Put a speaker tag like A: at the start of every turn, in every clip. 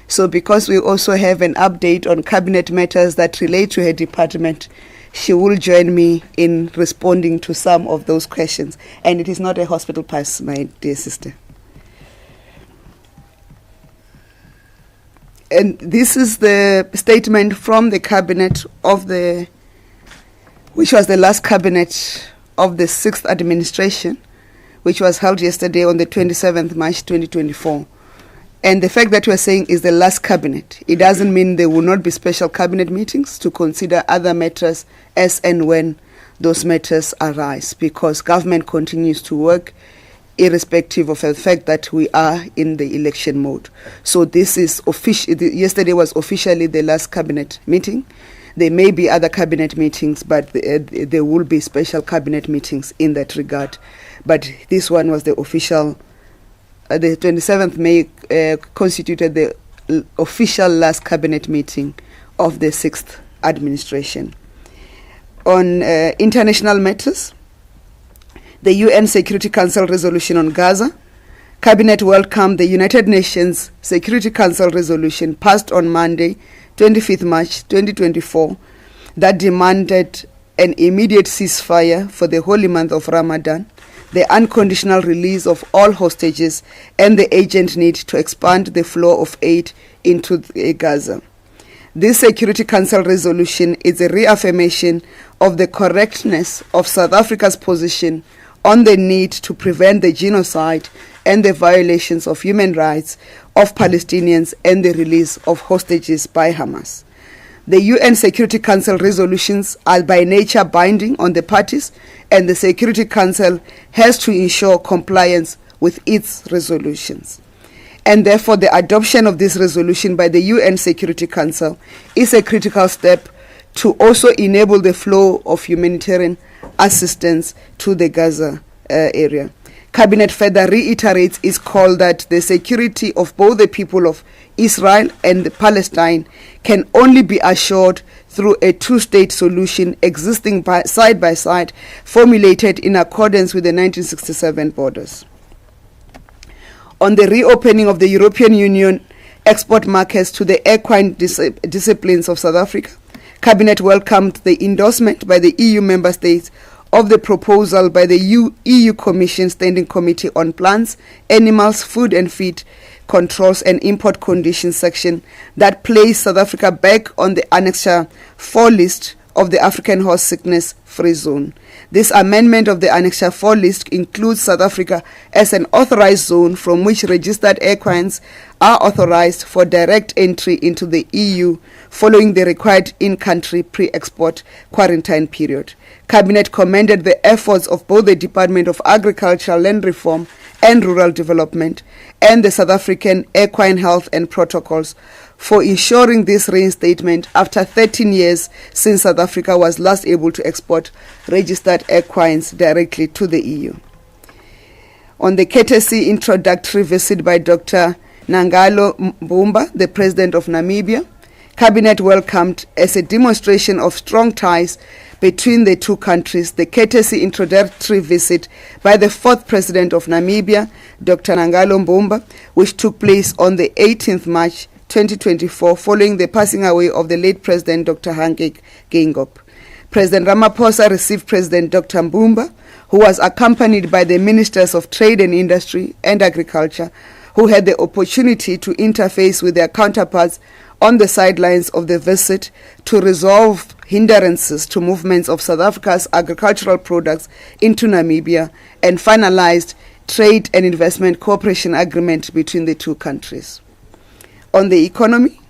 A: So because we also have an update on cabinet matters that relate to her department, she will join me in responding to some of those questions. And it is not a hospital pass, my dear sister. And this is the statement from the cabinet which was the last cabinet of the 6th administration, which was held yesterday on the 27th March 2024. And the fact that we're saying is the last cabinet, it doesn't mean there will not be special cabinet meetings to consider other matters as and when those matters arise, because government continues to work irrespective of the fact that we are in the election mode. So this is official. Yesterday was officially the last cabinet meeting. There may be other cabinet meetings, but there will be special cabinet meetings in that regard. But this one was the official. The 27th May constituted the official last cabinet meeting of the 6th administration. On international matters, the UN Security Council resolution on Gaza, Cabinet welcomed the United Nations Security Council resolution passed on Monday, 25th March 2024, that demanded an immediate ceasefire for the holy month of Ramadan, the unconditional release of all hostages, and the urgent need to expand the flow of aid into Gaza. This Security Council resolution is a reaffirmation of the correctness of South Africa's position on the need to prevent the genocide and the violations of human rights of Palestinians and the release of hostages by Hamas. The UN Security Council resolutions are by nature binding on the parties, and the Security Council has to ensure compliance with its resolutions. And therefore, the adoption of this resolution by the UN Security Council is a critical step to also enable the flow of humanitarian assistance to the Gaza area. Cabinet further reiterates its call that the security of both the people of Israel and Palestine can only be assured through a two-state solution existing side by side, formulated in accordance with the 1967 borders. On the reopening of the European Union export markets to the equine disciplines of South Africa, Cabinet welcomed the endorsement by the EU member states of the proposal by the EU Commission Standing Committee on Plants, Animals, Food and Feed Controls and Import Conditions section that placed South Africa back on the Annexure 4 list of the African Horse Sickness Free Zone. This amendment of the Annexure 4 list includes South Africa as an authorized zone from which registered equines are authorized for direct entry into the EU following the required in-country pre-export quarantine period. Cabinet commended the efforts of both the Department of Agriculture, Land Reform and Rural Development and the South African Equine Health and Protocols for ensuring this reinstatement after 13 years since South Africa was last able to export registered equines directly to the EU. On the courtesy introductory visit by Dr. Nangalo Mbumba, the President of Namibia, Cabinet welcomed as a demonstration of strong ties between the two countries the courtesy introductory visit by the 4th President of Namibia, Dr. Nangalo Mbumba, which took place on the 18th March 2024 following the passing away of the late President Dr. Hage Geingob. President Ramaphosa received President Dr. Mbumba, who was accompanied by the Ministers of Trade and Industry and Agriculture, who had the opportunity to interface with their counterparts on the sidelines of the visit to resolve hindrances to movements of South Africa's agricultural products into Namibia and finalized trade and investment cooperation agreement between the two countries. On the economy,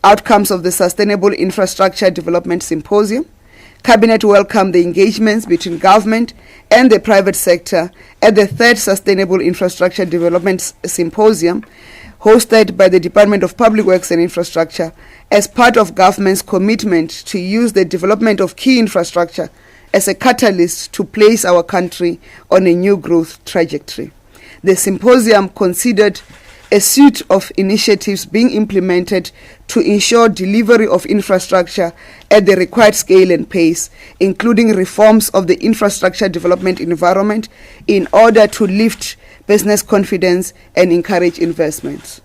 A: outcomes of the Sustainable Infrastructure Development Symposium, Cabinet welcomed the engagements between government and the private sector at the 3rd Sustainable Infrastructure Development Symposium, hosted by the Department of Public Works and Infrastructure as part of government's commitment to use the development of key infrastructure as a catalyst to place our country on a new growth trajectory. The symposium considered a suite of initiatives being implemented to ensure delivery of infrastructure at the required scale and pace, including reforms of the infrastructure development environment in order to lift business confidence and encourage investments.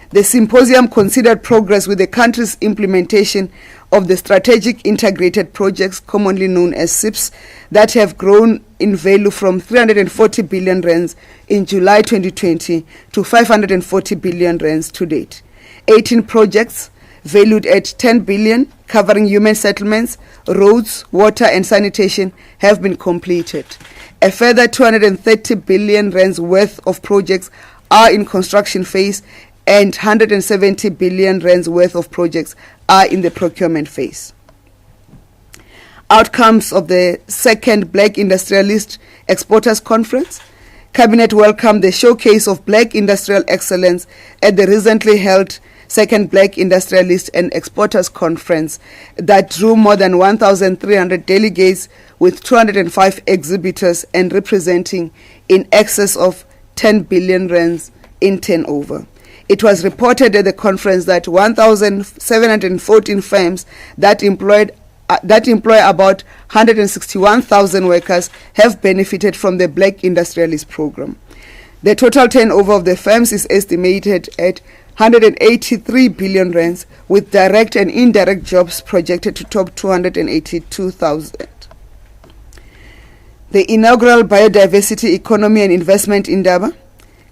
A: The symposium considered progress with the country's implementation of the strategic integrated projects, commonly known as SIPs, that have grown in value from 340 billion rands in July 2020 to 540 billion rands to date. 18 projects valued at 10 billion, covering human settlements, roads, water and sanitation, have been completed. A further 230 billion rands worth of projects are in construction phase, and 170 billion rands worth of projects are in the procurement phase. Outcomes of the second Black Industrialist Exporters Conference. Cabinet welcomed the showcase of Black industrial excellence at the recently held second Black Industrialist and Exporters Conference that drew more than 1,300 delegates with 205 exhibitors and representing in excess of 10 billion rands in turnover. It was reported at the conference that 1,714 firms that employ about 161,000 workers have benefited from the Black Industrialist Program. The total turnover of the firms is estimated at 183 billion rands, with direct and indirect jobs projected to top 282,000. The inaugural Biodiversity Economy and Investment Indaba.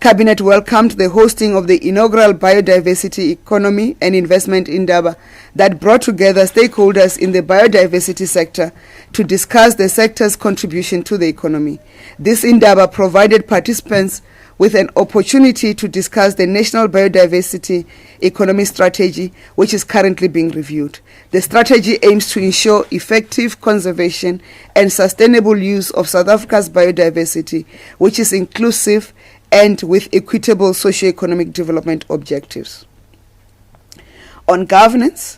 A: Cabinet welcomed the hosting of the inaugural Biodiversity Economy and Investment Indaba that brought together stakeholders in the biodiversity sector to discuss the sector's contribution to the economy. This Indaba provided participants with an opportunity to discuss the National Biodiversity Economy Strategy, which is currently being reviewed. The strategy aims to ensure effective conservation and sustainable use of South Africa's biodiversity, which is inclusive and with equitable socio-economic development objectives. On governance,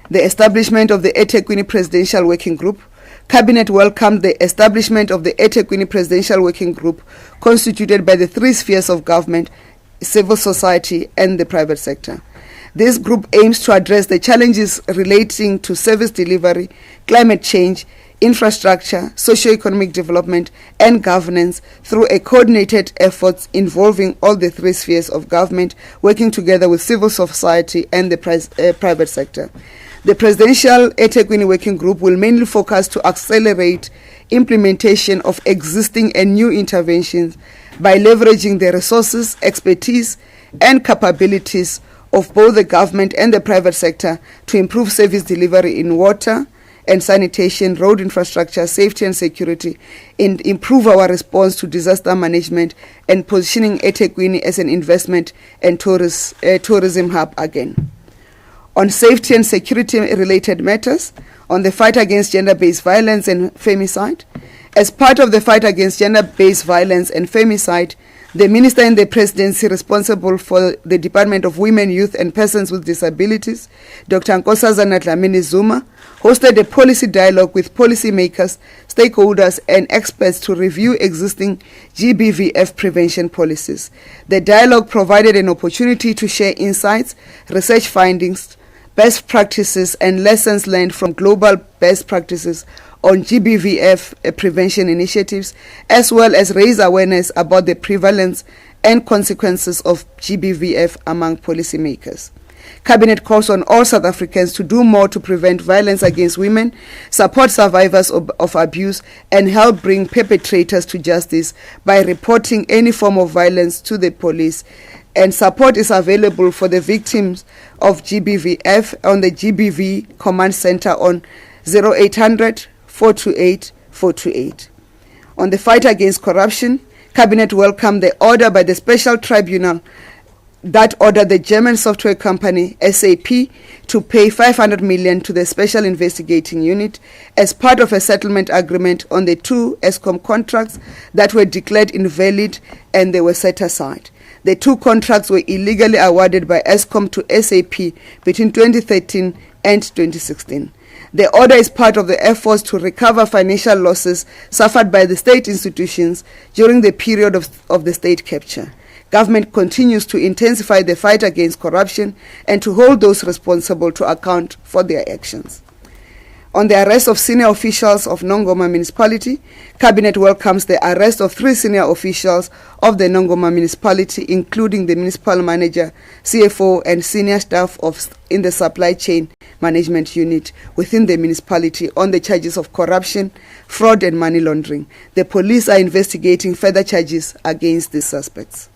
A: the establishment of the eThekwini Presidential Working Group. Cabinet welcomed the establishment of the eThekwini Presidential Working Group, constituted by the three spheres of government, civil society and the private sector. This group aims to address the challenges relating to service delivery, climate change, infrastructure, socio-economic development and governance through a coordinated effort involving all the three spheres of government, working together with civil society and the private sector. The Presidential eThekwini Working Group will mainly focus to accelerate implementation of existing and new interventions by leveraging the resources, expertise and capabilities of both the government and the private sector to improve service delivery in water and sanitation, road infrastructure, safety and security, and improve our response to disaster management and positioning eThekwini as an investment and tourism hub again. On safety and security related matters, on the fight against gender-based violence and femicide. As part of the fight against gender-based violence and femicide, the Minister in the Presidency responsible for the Department of Women, Youth and Persons with Disabilities, Dr. Nkosazana Dlamini Zuma, hosted a policy dialogue with policymakers, stakeholders and experts to review existing GBVF prevention policies. The dialogue provided an opportunity to share insights, research findings, best practices and lessons learned from global best practices on GBVF prevention initiatives, as well as raise awareness about the prevalence and consequences of GBVF among policymakers. Cabinet calls on all South Africans to do more to prevent violence against women, support survivors of abuse, and help bring perpetrators to justice by reporting any form of violence to the police. And support is available for the victims of GBVF on the GBV Command Center on 0800 428 428. On the fight against corruption, Cabinet welcomed the order by the Special Tribunal that ordered the German software company SAP to pay 500 million to the Special Investigating Unit as part of a settlement agreement on the two ESCOM contracts that were declared invalid and they were set aside. The two contracts were illegally awarded by ESCOM to SAP between 2013 and 2016. The order is part of the efforts to recover financial losses suffered by the state institutions during the period of the state capture. Government continues to intensify the fight against corruption and to hold those responsible to account for their actions. On the arrest of senior officials of Nongoma Municipality, Cabinet welcomes the arrest of 3 senior officials of the Nongoma Municipality, including the municipal manager, CFO, and senior staff in the supply chain management unit within the municipality on the charges of corruption, fraud, and money laundering. The police are investigating further charges against these suspects.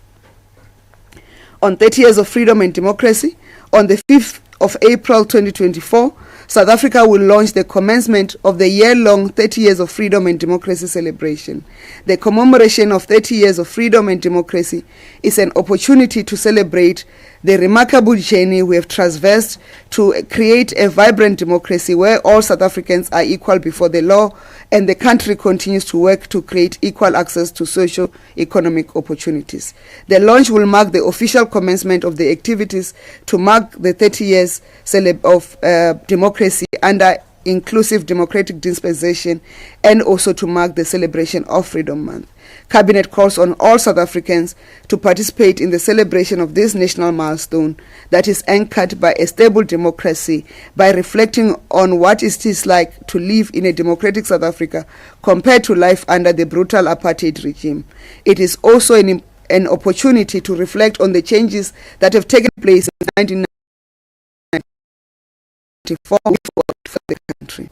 A: On 30 years of freedom and democracy, on the 5th of April 2024, South Africa will launch the commencement of the year-long 30 Years of Freedom and Democracy celebration. The commemoration of 30 years of freedom and democracy is an opportunity to celebrate the remarkable journey we have traversed to create a vibrant democracy where all South Africans are equal before the law, and the country continues to work to create equal access to socio-economic opportunities. The launch will mark the official commencement of the activities to mark the 30 years of democracy under inclusive democratic dispensation, and also to mark the celebration of Freedom Month. Cabinet calls on all South Africans to participate in the celebration of this national milestone that is anchored by a stable democracy, by reflecting on what it is like to live in a democratic South Africa compared to life under the brutal apartheid regime. It is also an opportunity to reflect on the changes that have taken place in 1994 for the country.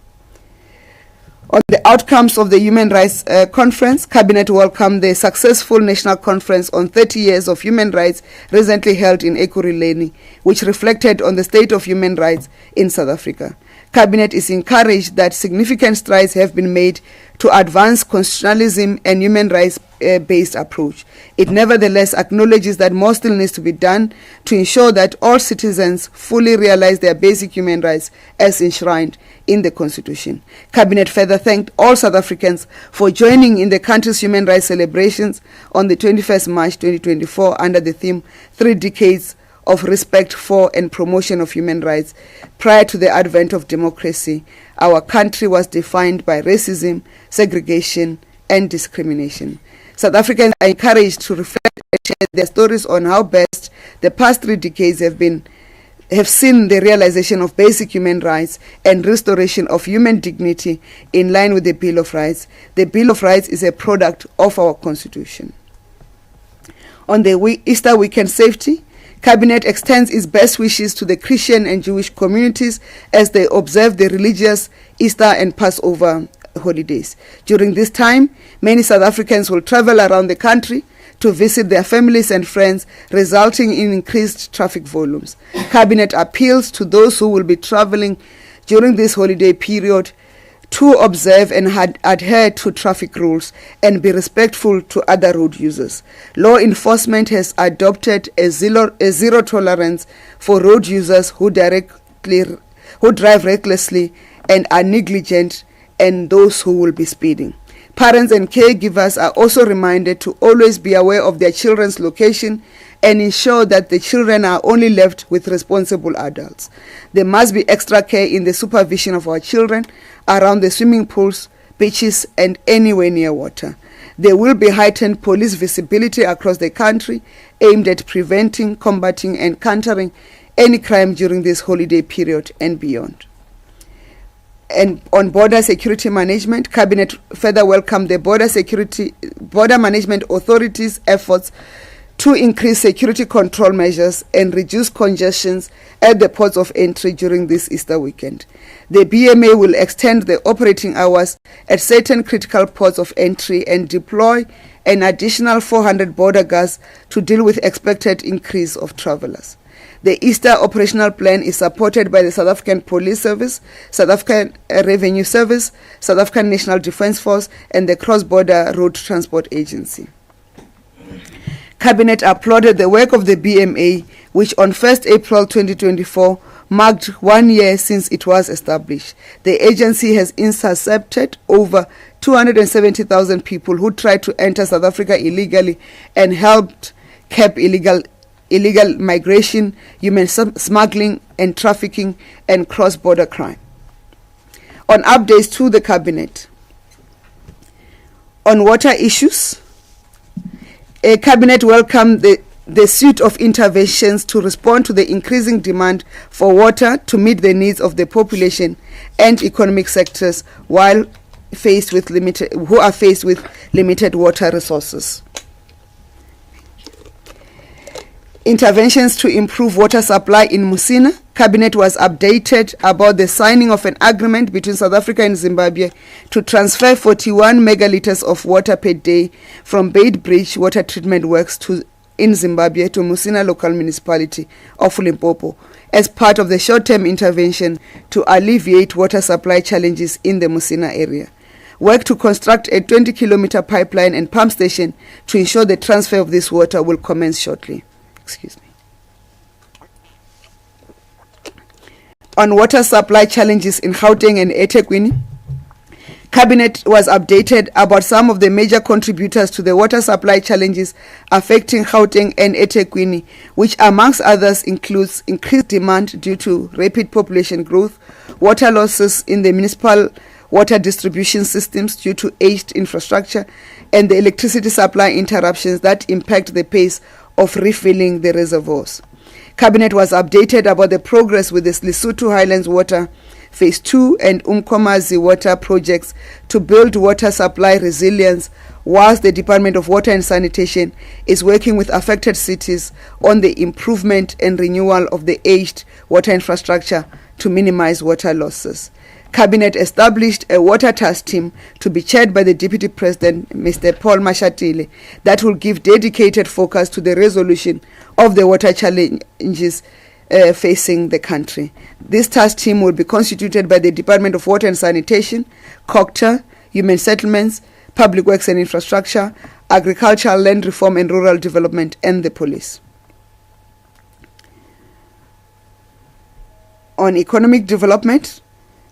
A: On the outcomes of the Human Rights Conference, Cabinet welcomed the successful National Conference on 30 Years of Human Rights recently held in Ekurhuleni, which reflected on the state of human rights in South Africa. Cabinet is encouraged that significant strides have been made to advance constitutionalism and human rights-based approach. It nevertheless acknowledges that more still needs to be done to ensure that all citizens fully realize their basic human rights as enshrined in the Constitution. Cabinet further thanked all South Africans for joining in the country's human rights celebrations on the 21st March 2024 under the theme 3 Decades of Respect for and Promotion of Human Rights. Prior to the advent of democracy, our country was defined by racism, segregation, and discrimination. South Africans are encouraged to reflect and share their stories on how best the past 3 decades have seen the realization of basic human rights and restoration of human dignity in line with the Bill of Rights. The Bill of Rights is a product of our Constitution. On the Easter weekend safety, Cabinet extends its best wishes to the Christian and Jewish communities as they observe the religious Easter and Passover holidays. During this time, many South Africans will travel around the country to visit their families and friends, resulting in increased traffic volumes. Cabinet appeals to those who will be traveling during this holiday period to observe and adhere to traffic rules and be respectful to other road users. Law enforcement has adopted a zero tolerance for road users who drive recklessly and are negligent, and those who will be speeding. Parents and caregivers are also reminded to always be aware of their children's location and ensure that the children are only left with responsible adults. There must be extra care in the supervision of our children around the swimming pools, beaches, and anywhere near water. There will be heightened police visibility across the country aimed at preventing, combating, and countering any crime during this holiday period and beyond. And on border security management, Cabinet further welcomed the Border Management Authority's efforts to increase security control measures and reduce congestions at the ports of entry during this Easter weekend. The BMA will extend the operating hours at certain critical ports of entry and deploy an additional 400 border guards to deal with expected increase of travelers. The Easter operational plan is supported by the South African Police Service, South African Revenue Service, South African National Defence Force, and the Cross-Border Road Transport Agency. Cabinet applauded the work of the BMA, which on 1st April 2024 marked 1 year since it was established. The agency has intercepted over 270,000 people who tried to enter South Africa illegally and helped curb illegal migration, human smuggling and trafficking, and cross-border crime. On updates to the Cabinet. On water issues, a Cabinet welcomed the the suite of interventions to respond to the increasing demand for water to meet the needs of the population and economic sectors who are faced with limited water resources. Interventions to improve water supply in Musina. Cabinet was updated about the signing of an agreement between South Africa and Zimbabwe to transfer 41 megalitres of water per day from Beitbridge Water Treatment Works in Zimbabwe to Musina local municipality of Limpopo as part of the short-term intervention to alleviate water supply challenges in the Musina area. Work to construct a 20-kilometer pipeline and pump station to ensure the transfer of this water will commence shortly. On water supply challenges in Gauteng and eThekwini, Cabinet was updated about some of the major contributors to the water supply challenges affecting Gauteng and eThekwini, which amongst others includes increased demand due to rapid population growth, water losses in the municipal water distribution systems due to aged infrastructure, and the electricity supply interruptions that impact the pace of refilling the reservoirs. Cabinet was updated about the progress with the Lesotho Highlands Water Phase 2 and Umkomazi Water projects to build water supply resilience, whilst the Department of Water and Sanitation is working with affected cities on the improvement and renewal of the aged water infrastructure to minimize water losses. Cabinet established a water task team to be chaired by the Deputy President, Mr. Paul Mashatile, that will give dedicated focus to the resolution of the water challenges facing the country. This task team will be constituted by the Department of Water and Sanitation, COGTA, Human Settlements, Public Works and Infrastructure, Agricultural, Land Reform and Rural Development, and the police. On economic development,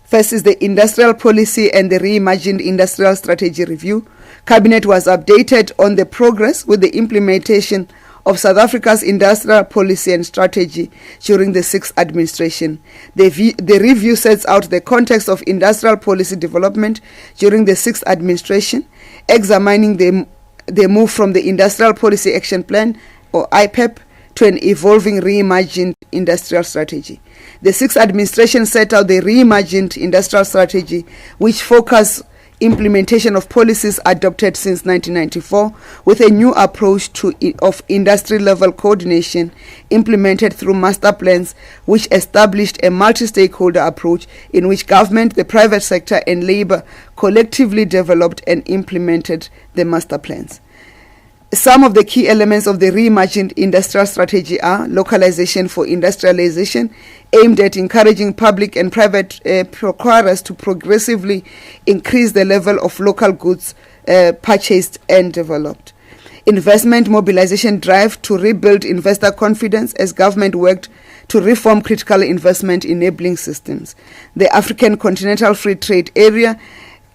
A: first is the industrial policy and the reimagined industrial strategy review. Cabinet was updated on the progress with the implementation of South Africa's industrial policy and strategy during the 6th administration. The review sets out the context of industrial policy development during the 6th administration, examining the move from the Industrial Policy Action Plan, or IPAP, to an evolving reimagined industrial strategy. The 6th administration set out the reimagined industrial strategy, which focused implementation of policies adopted since 1994 with a new approach of industry-level coordination implemented through master plans, which established a multi-stakeholder approach in which government, the private sector and labor collectively developed and implemented the master plans. Some of the key elements of the reimagined industrial strategy are localization for industrialization, aimed at encouraging public and private procurers to progressively increase the level of local goods purchased and developed. Investment mobilization drive to rebuild investor confidence as government worked to reform critical investment enabling systems. The African Continental Free Trade Area,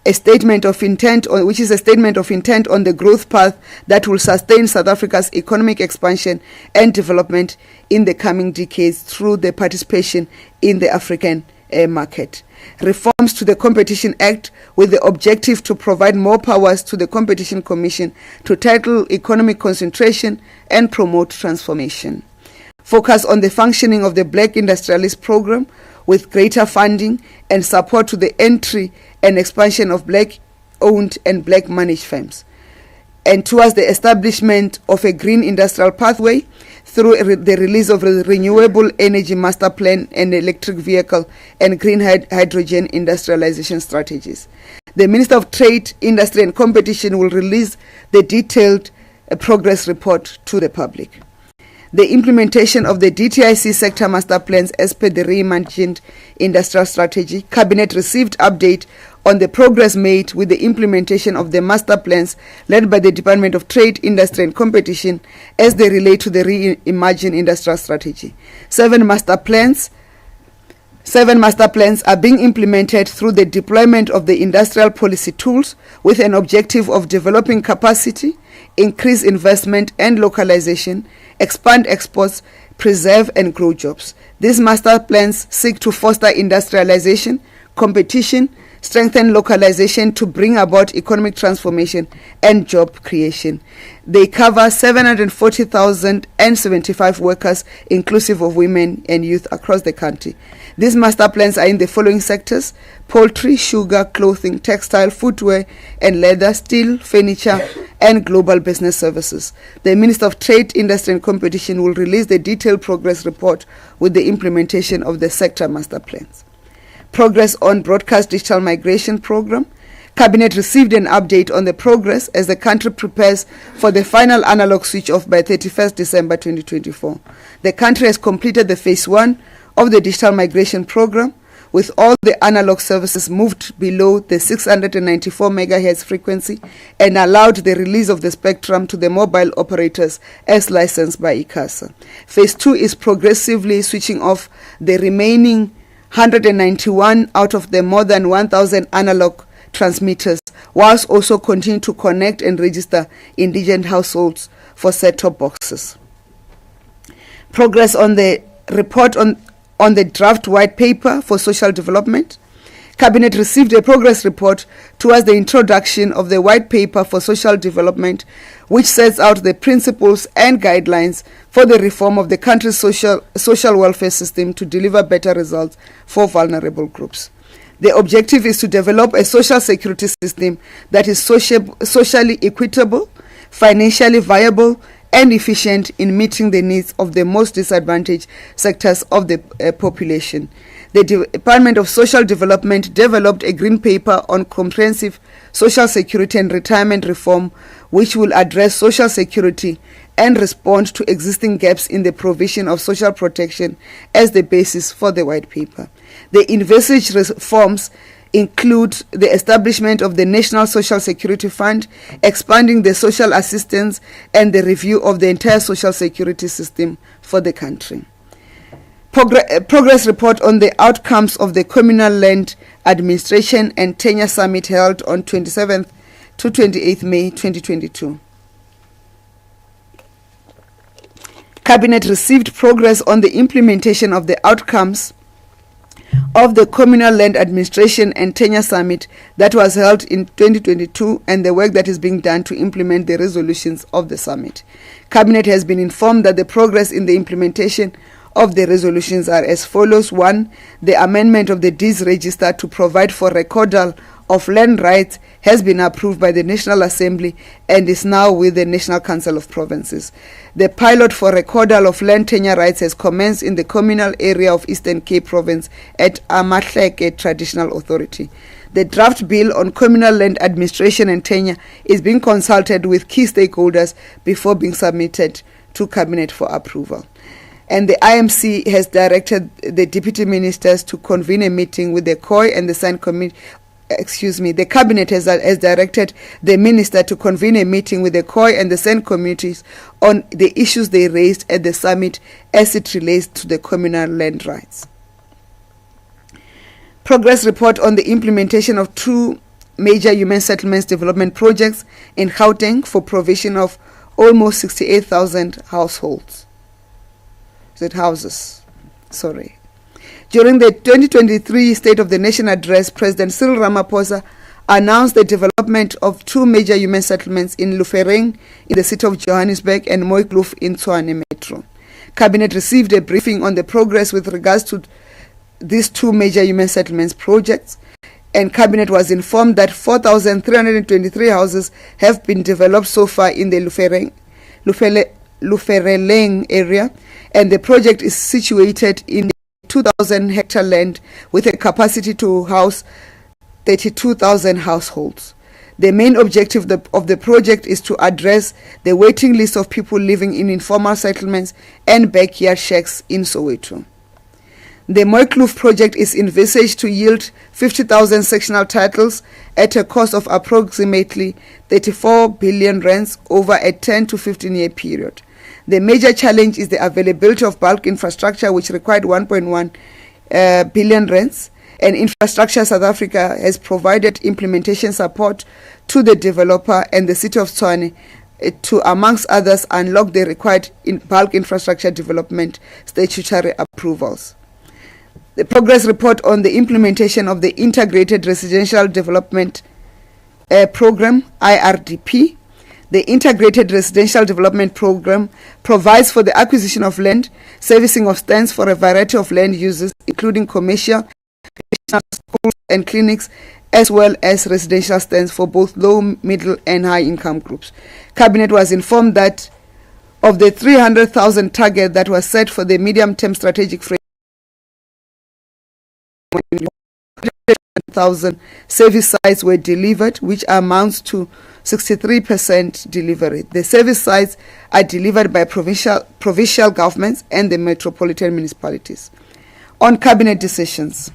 A: a statement of intent, which is a statement of intent on the growth path that will sustain South Africa's economic expansion and development in the coming decades through the participation in the African market. Reforms to the Competition Act with the objective to provide more powers to the Competition Commission to tackle economic concentration and promote transformation. Focus on the functioning of the Black Industrialist Program with greater funding and support to the entry and expansion of Black-owned and Black-managed firms, and towards the establishment of a green industrial pathway through the release of the Renewable Energy Master Plan and electric vehicle and green hydrogen industrialization strategies. The Minister of Trade, Industry and Competition will release the detailed progress report to the public. The implementation of the DTIC sector master plans as per the reimagined industrial strategy. Cabinet received update on the progress made with the implementation of the master plans led by the Department of Trade, Industry and Competition as they relate to the reimagined industrial strategy. Seven master plans are being implemented through the deployment of the industrial policy tools with an objective of developing capacity, increase investment and localization, expand exports, preserve and grow jobs. These master plans seek to foster industrialization, competition, strengthen localization to bring about economic transformation and job creation. They cover 740,075 workers, inclusive of women and youth across the country. These master plans are in the following sectors: poultry, sugar, clothing, textile, footwear and leather, steel, furniture, and global business services. The Minister of Trade, Industry and Competition will release the detailed progress report with the implementation of the sector master plans. Progress on broadcast digital migration program. Cabinet received an update on the progress as the country prepares for the final analog switch off by 31st December 2024. The country has completed the phase 1 of the digital migration program, with all the analog services moved below the 694 MHz frequency and allowed the release of the spectrum to the mobile operators as licensed by ICASA. Phase 2 is progressively switching off the remaining 191 out of the more than 1,000 analog transmitters, whilst also continue to connect and register indigent households for set-top boxes. Progress on the report on the draft white paper for social development. Cabinet received a progress report towards the introduction of the white paper for social development, which sets out the principles and guidelines for the reform of the country's social welfare system to deliver better results for vulnerable groups. The objective is to develop a social security system that is socially equitable, financially viable, and efficient in meeting the needs of the most disadvantaged sectors of the population. The Department of Social Development developed a green paper on comprehensive social security and retirement reform, which will address social security and respond to existing gaps in the provision of social protection as the basis for the white paper. The envisaged reforms include the establishment of the National Social Security Fund, expanding the social assistance, and the review of the entire social security system for the country. Progress report on the outcomes of the Communal Land Administration and Tenure Summit held on 27th to 28th May 2022. Cabinet received progress on the implementation of the outcomes of the Communal Land Administration and Tenure Summit that was held in 2022 and the work that is being done to implement the resolutions of the summit. Cabinet has been informed that the progress in the implementation of the resolutions are as follows. 1. The amendment of the deeds register to provide for recordal of land rights has been approved by the National Assembly and is now with the National Council of Provinces. The pilot for recordal of land tenure rights has commenced in the communal area of Eastern Cape Province at Amahleke Traditional Authority. The draft bill on communal land administration and tenure is being consulted with key stakeholders before being submitted to Cabinet for approval. And the IMC has directed the deputy ministers to convene a meeting with the COI and the SAN committee. The Cabinet has directed the minister to convene a meeting with the COI and the SAN committees on the issues they raised at the summit as it relates to the communal land rights. Progress report on the implementation of 2 major human settlements development projects in Gauteng for provision of almost 68,000 households. During the 2023 State of the Nation address, President Cyril Ramaphosa announced the development of 2 major human settlements in Lufereng in the city of Johannesburg and Mooikloof in Tshwane Metro. Cabinet received a briefing on the progress with regards to these 2 major human settlements projects, and Cabinet was informed that 4,323 houses have been developed so far in the Lufereleng area, and the project is situated in 2,000 hectare land with a capacity to house 32,000 households. The main objective of the project is to address the waiting list of people living in informal settlements and backyard shacks in Soweto. The Mooikloof project is envisaged to yield 50,000 sectional titles at a cost of approximately 34 billion rands over a 10 to 15-year period. The major challenge is the availability of bulk infrastructure, which required 1.1 billion rands. And Infrastructure South Africa has provided implementation support to the developer and the city of Tshwane to, amongst others, unlock the required bulk infrastructure development statutory approvals. The progress report on the implementation of the Integrated Residential Development Program, IRDP. The Integrated Residential Development Program provides for the acquisition of land, servicing of stands for a variety of land uses, including commercial, schools and clinics, as well as residential stands for both low, middle and high income groups. Cabinet was informed that of the 300,000 target that was set for the medium-term strategic framework, 100,000 service sites were delivered, which amounts to 63% delivery. The service sites are delivered by provincial governments and the metropolitan municipalities. On cabinet decisions.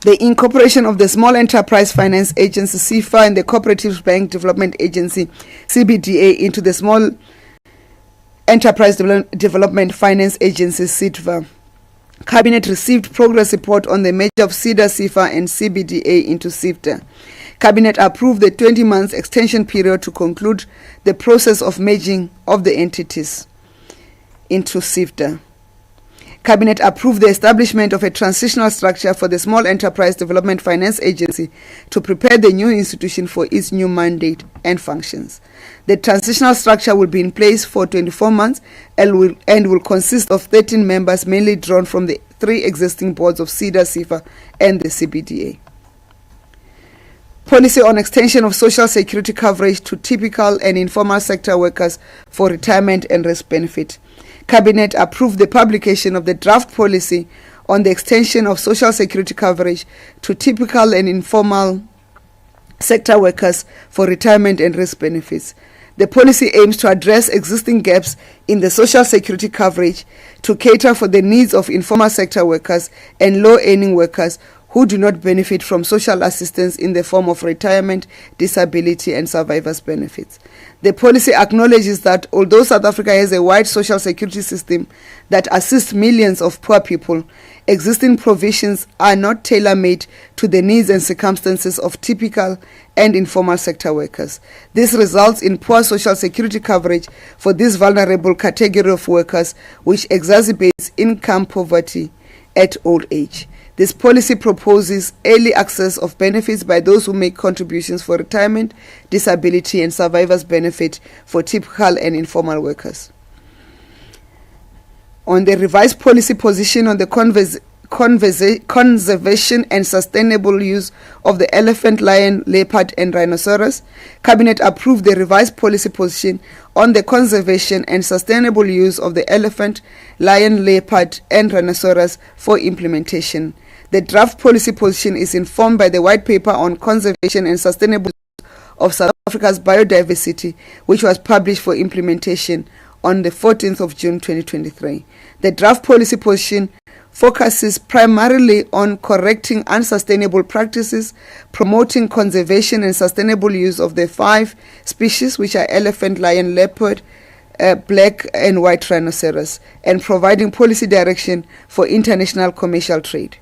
A: The incorporation of the Small Enterprise Finance Agency, SEFA, and the Cooperative Bank Development Agency, CBDA, into the Small Enterprise Development Finance Agency, SIDVA. Cabinet received progress report on the merger of SIDA, SEFA, and CBDA into SIFTA. Cabinet approved the 20 months extension period to conclude the process of merging of the entities into SIFTA. Cabinet approved the establishment of a transitional structure for the Small Enterprise Development Finance Agency to prepare the new institution for its new mandate and functions. The transitional structure will be in place for 24 months and will consist of 13 members, mainly drawn from the 3 existing boards of SIDA, SEFA, and the CBDA. Policy on extension of social security coverage to typical and informal sector workers for retirement and rest benefit. Cabinet approved the publication of the draft policy on the extension of social security coverage to typical and informal sector workers for retirement and rest benefits. The policy aims to address existing gaps in the social security coverage to cater for the needs of informal sector workers and low-earning workers who do not benefit from social assistance in the form of retirement, disability, and survivors' benefits. The policy acknowledges that although South Africa has a wide social security system that assists millions of poor people, existing provisions are not tailor-made to the needs and circumstances of typical and informal sector workers. This results in poor social security coverage for this vulnerable category of workers, which exacerbates income poverty at old age. This policy proposes early access of benefits by those who make contributions for retirement, disability, and survivors' benefit for typical and informal workers. On the revised policy position on the conservation and sustainable use of the elephant, lion, leopard, and rhinoceros, Cabinet approved the revised policy position on the conservation and sustainable use of the elephant, lion, leopard, and rhinoceros for implementation. The draft policy position is informed by the white paper on conservation and sustainable use of South Africa's biodiversity, which was published for implementation on the 14th of June 2023. The draft policy position focuses primarily on correcting unsustainable practices, promoting conservation and sustainable use of the 5 species, which are elephant, lion, leopard, black and white rhinoceros, and providing policy direction for international commercial trade.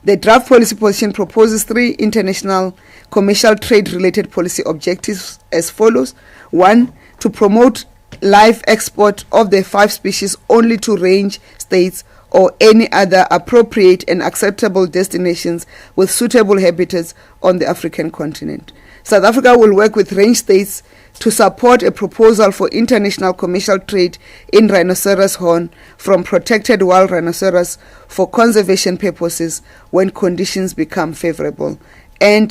A: The draft policy position proposes 3 international commercial trade-related policy objectives as follows. 1, to promote live export of the 5 species only to range states or any other appropriate and acceptable destinations with suitable habitats on the African continent. South Africa will work with range states to support a proposal for international commercial trade in rhinoceros horn from protected wild rhinoceros for conservation purposes when conditions become favorable. And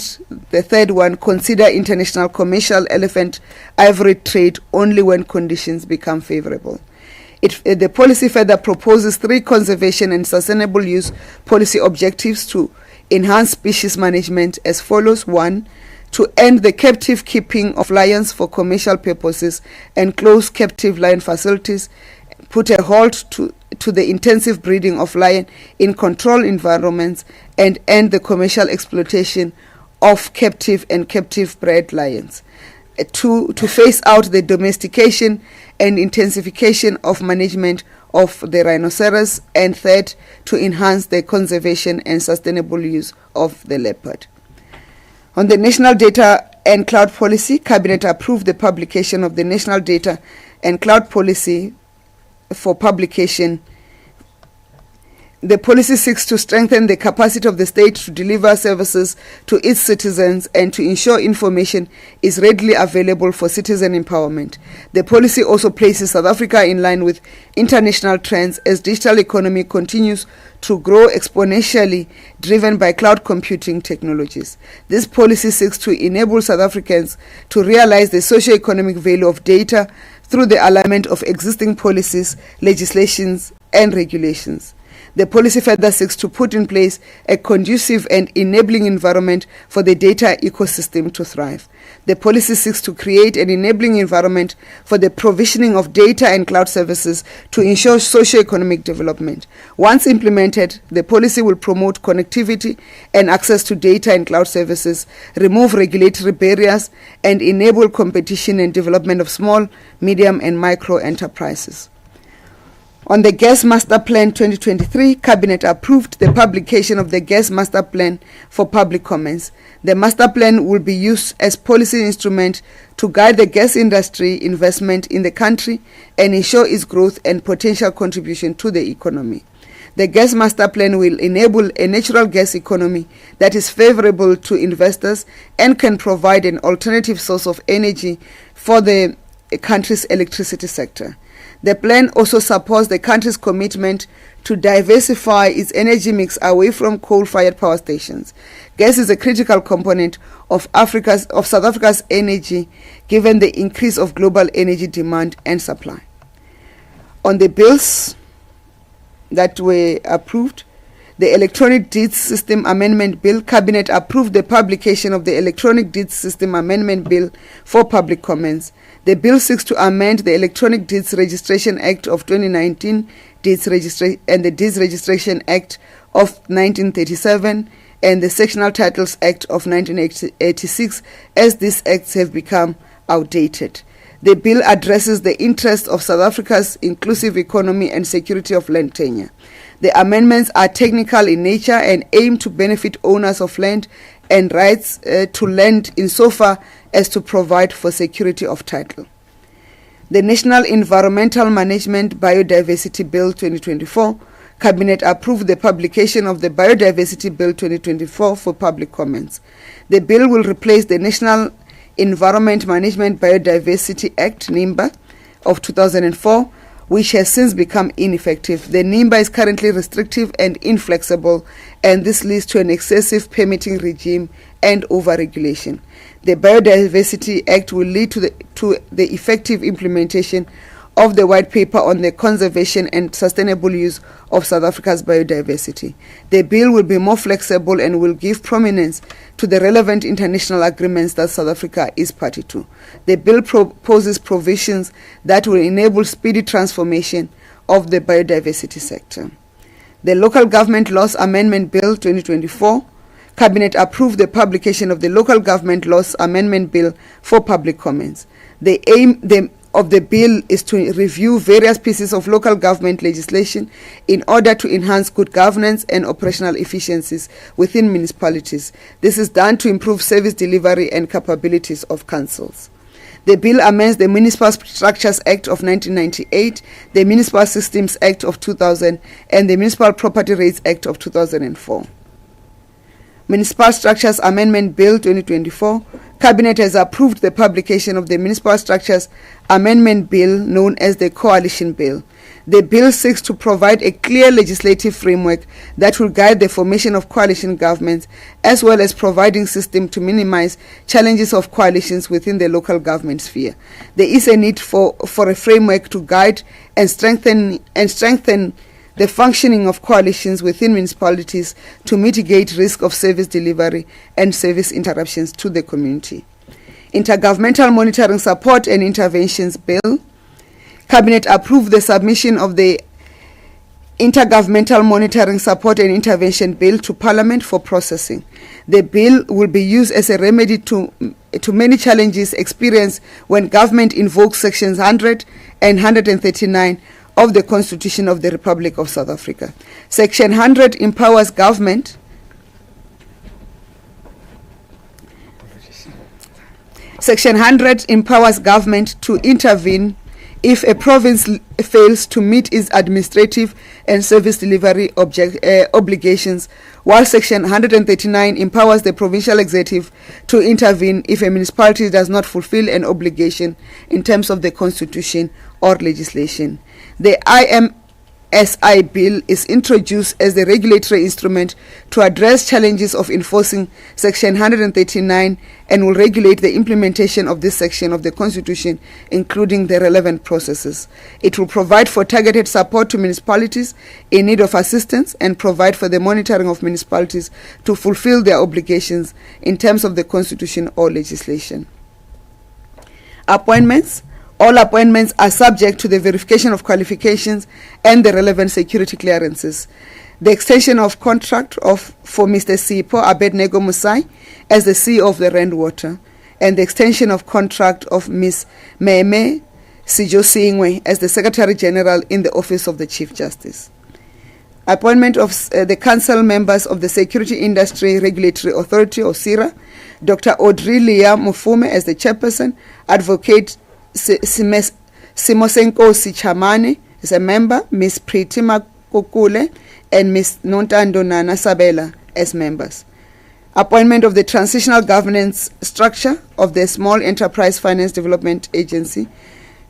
A: the 3rd one, consider international commercial elephant ivory trade only when conditions become favorable. The policy further proposes 3 conservation and sustainable use policy objectives to enhance species management as follows. 1, to end the captive keeping of lions for commercial purposes and close captive lion facilities, put a halt to the intensive breeding of lion in controlled environments, and end the commercial exploitation of captive and captive-bred lions. 2, to phase out the domestication and intensification of management of the rhinoceros, and 3rd, to enhance the conservation and sustainable use of the leopard. On the National Data and Cloud Policy, Cabinet approved the publication of the National Data and cloud policy for publication. The policy seeks to strengthen the capacity of the state to deliver services to its citizens and to ensure information is readily available for citizen empowerment. The policy also places South Africa in line with international trends as digital economy continues to grow exponentially, driven by cloud computing technologies. This policy seeks to enable South Africans to realize the socio-economic value of data through the alignment of existing policies, legislations, and regulations. The policy further seeks to put in place a conducive and enabling environment for the data ecosystem to thrive. The policy seeks to create an enabling environment for the provisioning of data and cloud services to ensure socio-economic development. Once implemented, the policy will promote connectivity and access to data and cloud services, remove regulatory barriers, and enable competition and development of small, medium, and micro enterprises. On the Gas Master Plan 2023, Cabinet approved the publication of the Gas Master Plan for public comments. The Master Plan will be used as policy instrument to guide the gas industry investment in the country and ensure its growth and potential contribution to the economy. The Gas Master Plan will enable a natural gas economy that is favorable to investors and can provide an alternative source of energy for the country's electricity sector. The plan also supports the country's commitment to diversify its energy mix away from coal-fired power stations. Gas is a critical component of South Africa's energy, given the increase of global energy demand and supply. On the bills that were approved, the Electronic Deeds System Amendment Bill, Cabinet approved the publication of the Electronic Deeds System Amendment Bill for public comments. The bill seeks to amend the Electronic Deeds Registration Act of 2019 and the Deeds Registration Act of 1937 and the Sectional Titles Act of 1986, as these acts have become outdated. The bill addresses the interests of South Africa's inclusive economy and security of land tenure. The amendments are technical in nature and aim to benefit owners of land and rights to land insofar as to provide for security of title. The National Environmental Management Biodiversity Bill 2024, Cabinet approved the publication of the Biodiversity Bill 2024 for public comments. The bill will replace the National Environment Management Biodiversity Act, NEMBA, of 2004, which has since become ineffective. The NEMBA is currently restrictive and inflexible, and this leads to an excessive permitting regime and over-regulation. The Biodiversity Act will lead to the effective implementation of the White Paper on the Conservation and Sustainable Use of South Africa's Biodiversity. The bill will be more flexible and will give prominence to the relevant international agreements that South Africa is party to. The bill proposes provisions that will enable speedy transformation of the biodiversity sector. The Local Government Laws Amendment Bill 2024, Cabinet approved the publication of the Local Government Laws Amendment Bill for public comments. The aim of the bill is to review various pieces of local government legislation in order to enhance good governance and operational efficiencies within municipalities. This is done to improve service delivery and capabilities of councils. The bill amends the Municipal Structures Act of 1998, the Municipal Systems Act of 2000, and the Municipal Property Rates Act of 2004. Municipal Structures Amendment Bill 2024, Cabinet has approved the publication of the Municipal Structures Amendment Bill known as the Coalition Bill. The bill seeks to provide a clear legislative framework that will guide the formation of coalition governments, as well as providing system to minimize challenges of coalitions within the local government sphere. There is a need for a framework to guide and strengthen the functioning of coalitions within municipalities to mitigate risk of service delivery and service interruptions to the community. Intergovernmental Monitoring Support and Interventions Bill. Cabinet approved the submission of the Intergovernmental Monitoring Support and Intervention Bill to Parliament for processing. The bill will be used as a remedy to many challenges experienced when government invokes Sections 100 and 139 of the Constitution of the Republic of South Africa. Section 100 empowers government Section 100 empowers government to intervene if a province fails to meet its administrative and service delivery obligations, while Section 139 empowers the provincial executive to intervene if a municipality does not fulfill an obligation in terms of the constitution or legislation. The IMSI bill is introduced as the regulatory instrument to address challenges of enforcing Section 139 and will regulate the implementation of this section of the Constitution, including the relevant processes. It will provide for targeted support to municipalities in need of assistance and provide for the monitoring of municipalities to fulfill their obligations in terms of the Constitution or legislation. Appointments. All appointments are subject to the verification of qualifications and the relevant security clearances. The extension of contract for Mr. Sipho Abednego Musai as the CEO of the Rand Water, and the extension of contract of Ms. Meme Sijosingwe as the Secretary General in the Office of the Chief Justice. Appointment of the council members of the Security Industry Regulatory Authority, or SIRA, Dr. Audrey Leah Mufume as the Chairperson, Advocate Simosenko Sichamane as a member, Ms. Pritima Kukule and Ms. Nontando Nana Sabela as members. Appointment of the transitional governance structure of the Small Enterprise Finance Development Agency.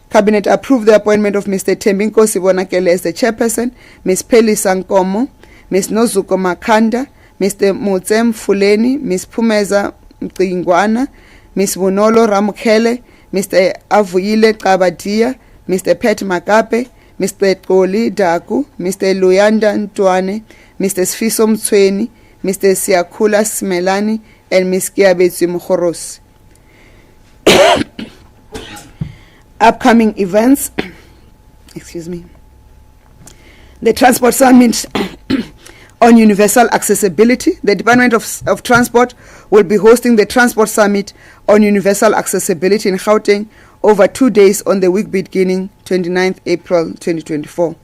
A: Cabinet approved the appointment of Mr. Tembinko Sibonakele as the chairperson, Ms. Peli Sankomo, Ms. Nozuko Makanda, Mr. Mutsem Fuleni, Ms. Pumeza Mqingwana, Ms. Bunolo Ramukele, Mr. Avuyile Kabadia, Mr. Pet Makape, Mr. Koli Daku, Mr. Luyanda Ntwane, Mr. Sfiso Mtsweni, Mr. Siakula Smelani, and Ms. Kiabetsi Mkhorosi. Upcoming events. Excuse me. The Transport Summit on Universal Accessibility. The Department of Transport will be hosting the Transport Summit on Universal Accessibility in Gauteng over 2 days on the week beginning 29th April 2024.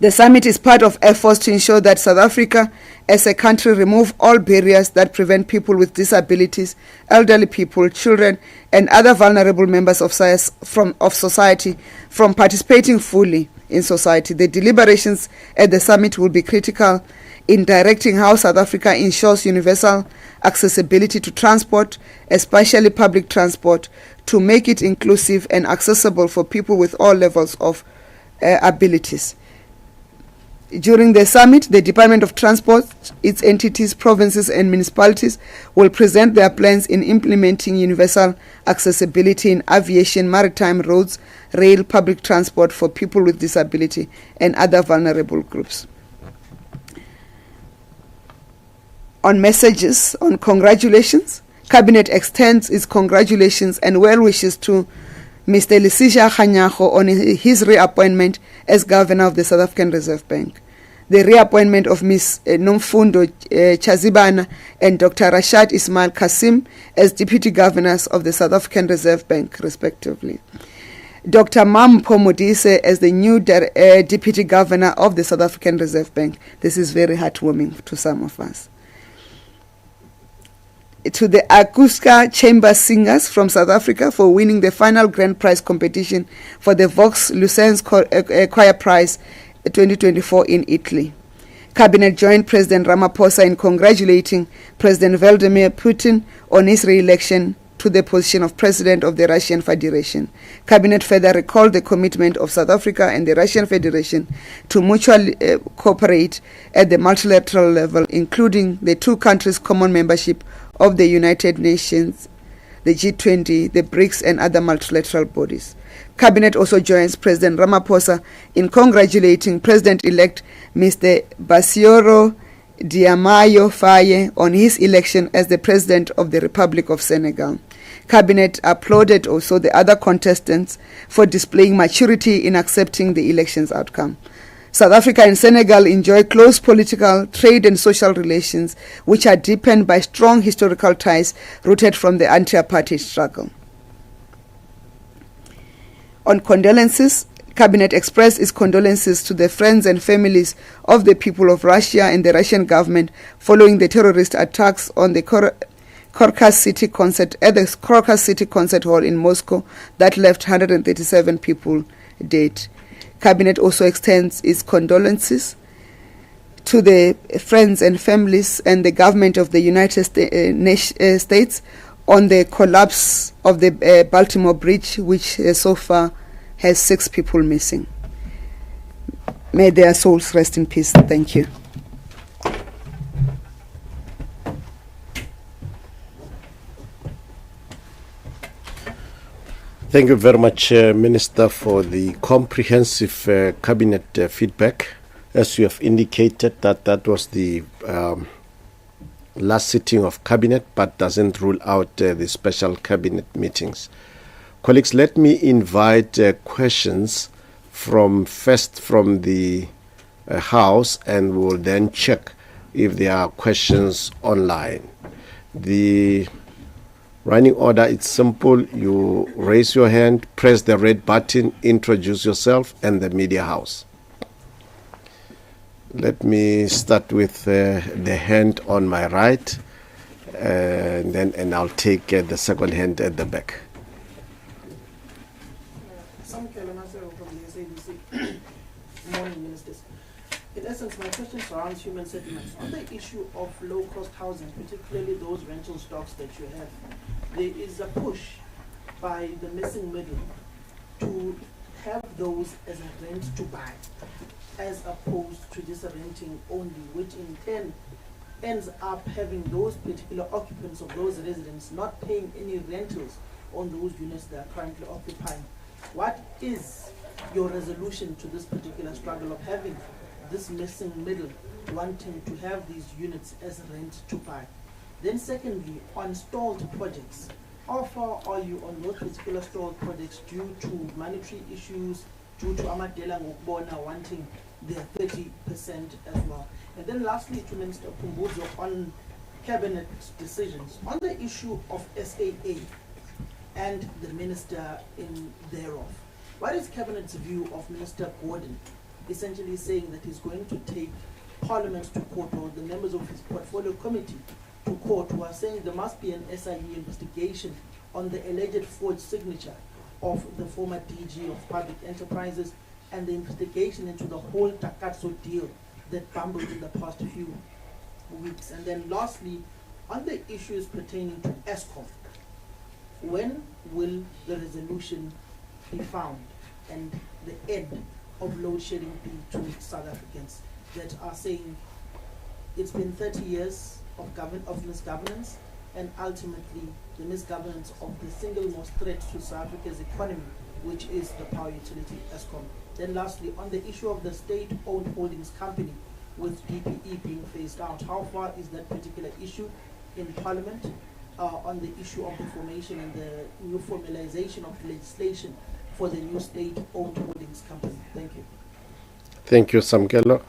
A: The summit is part of efforts to ensure that South Africa as a country remove all barriers that prevent people with disabilities, elderly people, children, and other vulnerable members of society from participating fully in society. The deliberations at the summit will be critical in directing how South Africa ensures universal accessibility to transport, especially public transport, to make it inclusive and accessible for people with all levels of abilities. During the summit, the Department of Transport, its entities, provinces and municipalities will present their plans in implementing universal accessibility in aviation, maritime, roads, rail, public transport for people with disability and other vulnerable groups. On messages, on congratulations, Cabinet extends its congratulations and well wishes to Mr. Lisisha Khanyago on his reappointment as Governor of the South African Reserve Bank. The reappointment of Ms. Nomfundo Chazibana and Dr. Rashad Ismail Kasim as Deputy Governors of the South African Reserve Bank, respectively. Dr. Mampho Modise as the new Deputy Governor of the South African Reserve Bank. This is very heartwarming to some of us. To the Akuska Chamber Singers from South Africa for winning the final grand prize competition for the Vox Lucens Choir Prize 2024 in Italy. Cabinet joined President Ramaphosa in congratulating President Vladimir Putin on his re-election to the position of President of the Russian Federation. Cabinet further recalled the commitment of South Africa and the Russian Federation to mutually cooperate at the multilateral level, including the two countries' common membership of the United Nations, the G20, the BRICS, and other multilateral bodies. Cabinet also joins President Ramaphosa in congratulating President-elect Mr. Bassirou Diomaye Faye on his election as the President of the Republic of Senegal. Cabinet applauded also the other contestants for displaying maturity in accepting the election's outcome. South Africa and Senegal enjoy close political, trade and social relations which are deepened by strong historical ties rooted from the anti-apartheid struggle. On condolences, Cabinet expressed its condolences to the friends and families of the people of Russia and the Russian government following the terrorist attacks on the Caucus City Concert at the Caucus City Concert Hall in Moscow that left 137 people dead. Cabinet also extends its condolences to the friends and families and the government of the United States on the collapse of the Baltimore Bridge, which so far has 6 people missing. May their souls rest in peace. Thank you.
B: Thank you very much, Minister, for the comprehensive cabinet feedback. As you have indicated, that was the last sitting of cabinet, but doesn't rule out the special cabinet meetings. Colleagues, let me invite questions first from the House, and we'll then check if there are questions online. The running order, it's simple. You raise your hand, press the red button, introduce yourself, and the media house. Let me start with the hand on my right, and I'll take the second hand at the back.
C: From the SABC. Good morning, ministers. In essence, my question surrounds human settlements. On the issue of low-cost housing, particularly those rental stocks that you have, there is a push by the missing middle to have those as a rent to buy, as opposed to just a renting only, which in turn ends up having those particular occupants of those residents not paying any rentals on those units they are currently occupying. What is your resolution to this particular struggle of having this missing middle wanting to have these units as rent to buy? Then secondly, on stalled projects, how far are you on those particular stalled projects due to monetary issues, due to Amadela Ngokubona wanting their 30% as well? And then lastly, to Minister Kumbuzo on cabinet decisions. On the issue of SAA and the minister in thereof, what is Cabinet's view of Minister Gordon essentially saying that he's going to take Parliament to court, or the members of his portfolio committee to court, who are saying there must be an SIE investigation on the alleged forged signature of the former DG of Public Enterprises and the investigation into the whole Takatso deal that bumbled in the past few weeks? And then lastly, on the issues pertaining to ESCOM, when will the resolution be found and the end of load shedding be to South Africans that are saying it's been 30 years of misgovernance, and ultimately the misgovernance of the single most threat to South Africa's economy, which is the power utility ESCOM? Then lastly, on the issue of the state-owned holdings company with DPE being phased out, how far is that particular issue in Parliament on the issue of the formation and the new formalization of legislation for the new state-owned holdings company? Thank you.
B: Thank you, Samkelo.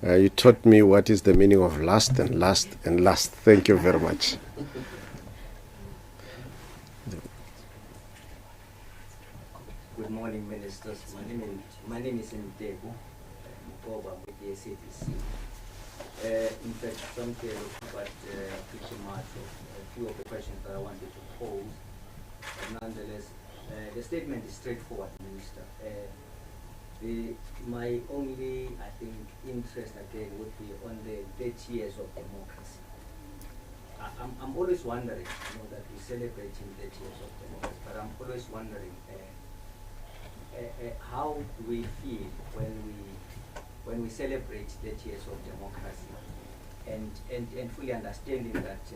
B: You taught me what is the meaning of last and last and last. Thank you very much.
D: Good morning, ministers. My name is Mtebu Mkoba with the SABC. In fact, Samkelo covered pretty much of a few of the questions that I wanted to pose. But nonetheless, the statement is straightforward, Minister. My only, I think, interest again would be on the 30 years of democracy. I'm always wondering, that we're celebrating 30 years of democracy, but I'm always wondering how do we feel when we celebrate 30 years of democracy, and fully understanding that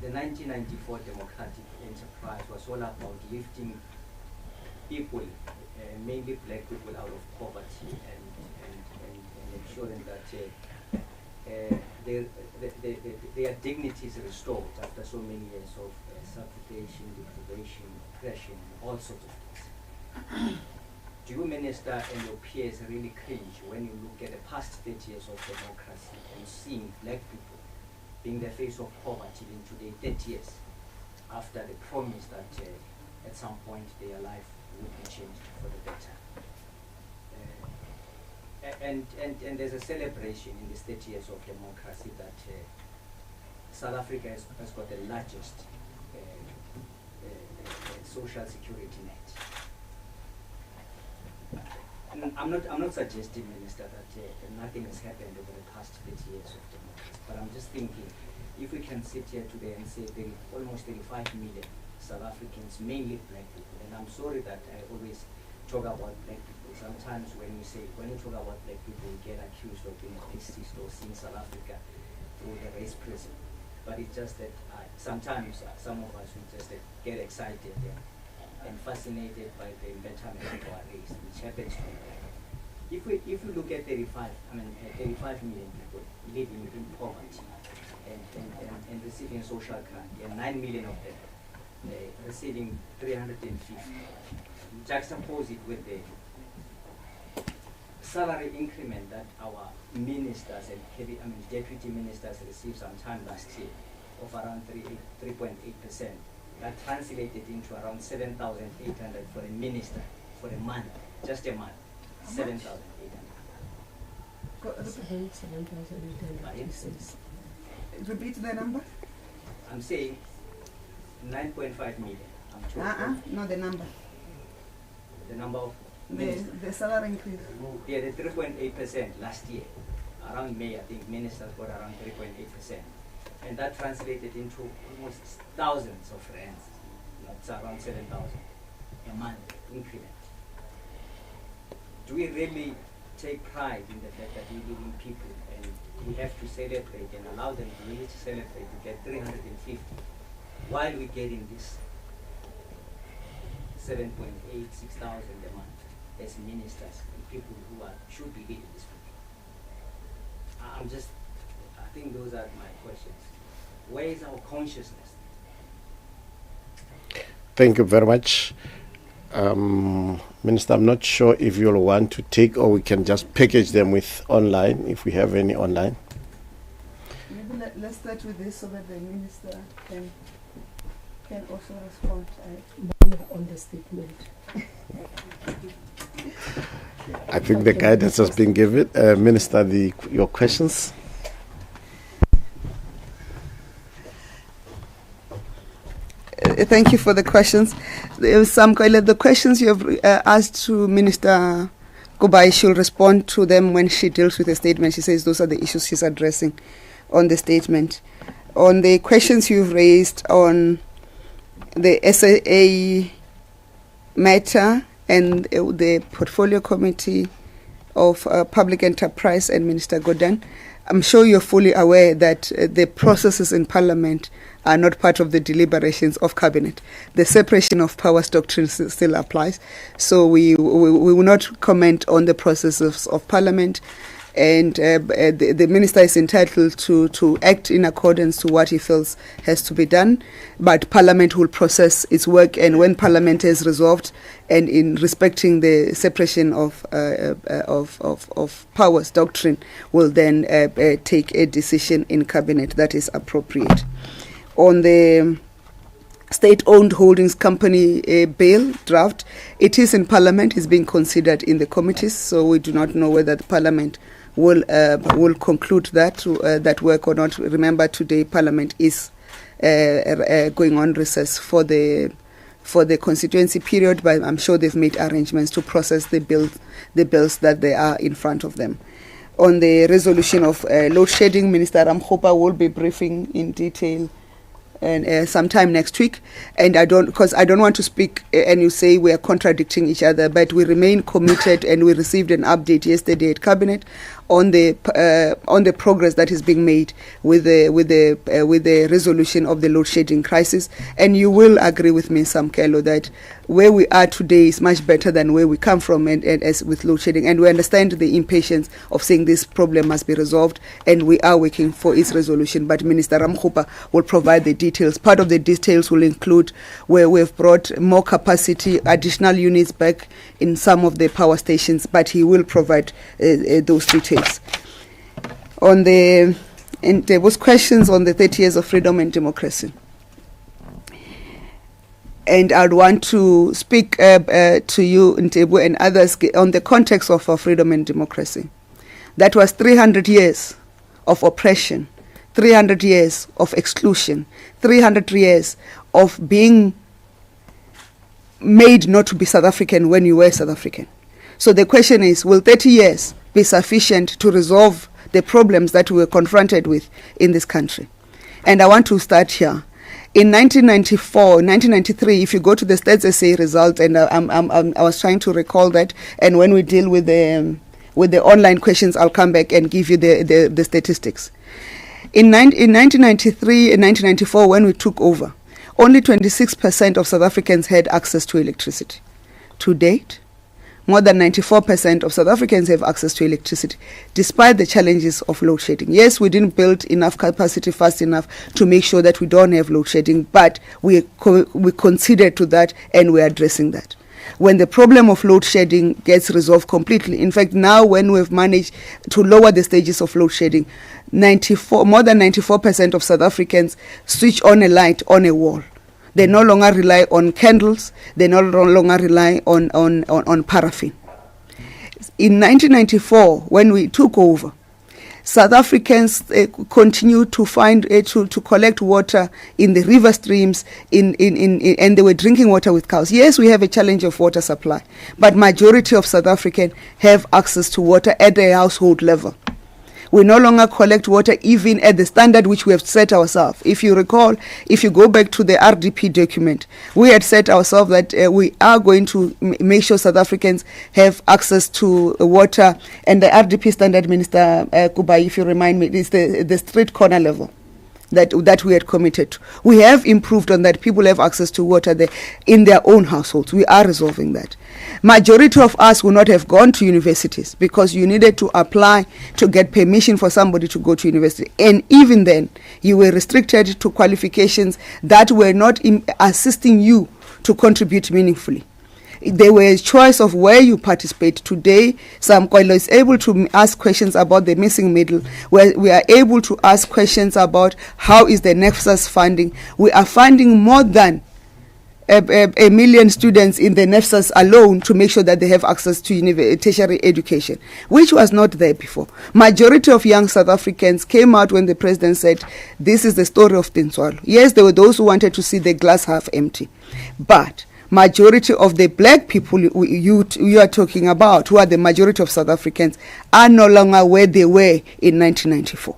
D: the 1994 democratic enterprise was all about lifting people, mainly black people, out of poverty and ensuring that their dignity is restored after so many years of suffocation, deprivation, oppression, all sorts of things. Do you, Minister, and your peers really cringe when you look at the past 30 years of democracy and seeing black people being the face of poverty in today, 30 years after the promise that at some point their life would be changed for the better? And there's a celebration in these 30 years of democracy that South Africa has got the largest social security net. And I'm not suggesting, Minister, that nothing has happened over the past 30 years of democracy, but I'm just thinking, if we can sit here today and say there are almost 35 million South Africans, mainly black people, and I'm sorry that I always talk about black people. Sometimes when you talk about black people, we get accused of being racist or seeing South Africa through the race prism. But it's just that sometimes some of us will just get excited and fascinated by the betterment of our race, which happens to be black. If you look at 35 million people living in poverty and receiving social card, and 9 million of them receiving 350. Juxtapose it with the salary increment that our ministers and deputy ministers received sometime last year of around 3.8%. That translated into around 7,800 for a minister for a month, just a month, 7,800.
A: 7,800. Repeat the number.
D: I'm saying 9.5 million. I'm told.
A: Not the number.
D: The number of
A: the salary increase.
D: Yeah, the 3.8% last year. Around May, I think ministers got around 3.8%. And that translated into almost thousands of rands. That's around 7,000 a month increment. Do we really take pride in the fact that we live in people and we have to celebrate and allow them to really celebrate to get 350 while we're getting this 7.8, 6,000 a month as ministers and people who should be leading this country? I think those are my questions. Where is our consciousness?
B: Thank you very much. Minister, I'm not sure if you'll want to take, or we can just package them with online, if we have any online.
A: Maybe let's start with this so that the minister can also respond
E: on the statement.
B: I think the guidance has been given. Minister, your questions?
A: Thank you for the questions. There was the questions you have asked to Minister Kubai. She'll respond to them when she deals with the statement. She says those are the issues she's addressing on the statement. On the questions you've raised on the SAA matter and the Portfolio Committee of Public Enterprise and Minister Gordhan, I'm sure you're fully aware that the processes in Parliament are not part of the deliberations of Cabinet. The separation of powers doctrine still applies. So we will not comment on the processes of Parliament. And the minister is entitled to act in accordance to what he feels has to be done. But Parliament will process its work, and when Parliament has resolved, and in respecting the separation of powers doctrine, will then take a decision in Cabinet that is appropriate. On the state-owned holdings company bill draft, it is in Parliament, is being considered in the committees, so we do not know whether the Parliament will conclude that work or not. Remember, today Parliament is going on recess for the constituency period, but I'm sure they've made arrangements to process the bills that they are in front of them. On the resolution of load shedding, Minister Ramkhopa will be briefing in detail and sometime next week, and I don't want to speak and you say we are contradicting each other, but we remain committed, and we received an update yesterday at Cabinet on the progress that is being made with the resolution of the load shedding crisis. And you will agree with me, Samkelo, that where we are today is much better than where we come from, and as with load shedding, and we understand the impatience of saying this problem must be resolved, and we are working for its resolution. But Minister Ramkhopa will provide the details. Part of the details will include where we've brought more capacity, additional units back in some of the power stations, but he will provide those details. And there was questions on the 30 years of freedom and democracy. And I'd want to speak to you, Ntebu, and others on the context of our freedom and democracy. That was 300 years of oppression, 300 years of exclusion, 300 years of being made not to be South African when you were South African. So the question is, will 30 years be sufficient to resolve the problems that we were confronted with in this country? And I want to start here. In 1993, if you go to the Stats SA result, and I was trying to recall that, and when we deal with the online questions, I'll come back and give you the statistics. In 1993 and 1994, when we took over, only 26% of South Africans had access to electricity. To date, more than 94% of South Africans have access to electricity, despite the challenges of load shedding. Yes, we didn't build enough capacity fast enough to make sure that we don't have load shedding, but we considered to that, and we're addressing that. When the problem of load shedding gets resolved completely, in fact, now when we've managed to lower the stages of load shedding, more than 94% of South Africans switch on a light on a wall. They no longer rely on candles. They no longer rely on paraffin. In 1994, when we took over, South Africans continued to find to collect water in the river streams, and they were drinking water with cows. Yes, we have a challenge of water supply, but majority of South Africans have access to water at a household level. We no longer collect water even at the standard which we have set ourselves. If you recall, if you go back to the RDP document, we had set ourselves that we are going to make sure South Africans have access to water, and the RDP standard, Minister Kubai, if you remind me, is the street corner level that we had committed to. We have improved on that. People have access to water in their own households. We are resolving that. Majority of us would not have gone to universities because you needed to apply to get permission for somebody to go to university. And even then, you were restricted to qualifications that were not assisting you to contribute meaningfully. There were a choice of where you participate. Today, Samkwelo is able to ask questions about the missing middle, where we are able to ask questions about how is the NEFSAS funding. We are funding more than a million students in the NEFSAS alone to make sure that they have access to tertiary education, which was not there before. Majority of young South Africans came out when the president said, this is the story of Tinswalo. Yes, there were those who wanted to see the glass half empty, but majority of the black people you are talking about, who are the majority of South Africans, are no longer where they were in 1994.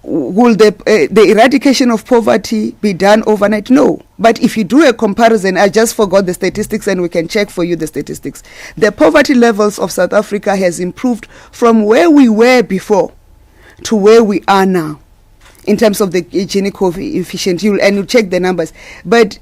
A: Will the eradication of poverty be done overnight? No. But if you do a comparison, I just forgot the statistics and we can check for you the statistics. The poverty levels of South Africa has improved from where we were before to where we are now in terms of the Gini coefficient, and you check the numbers. But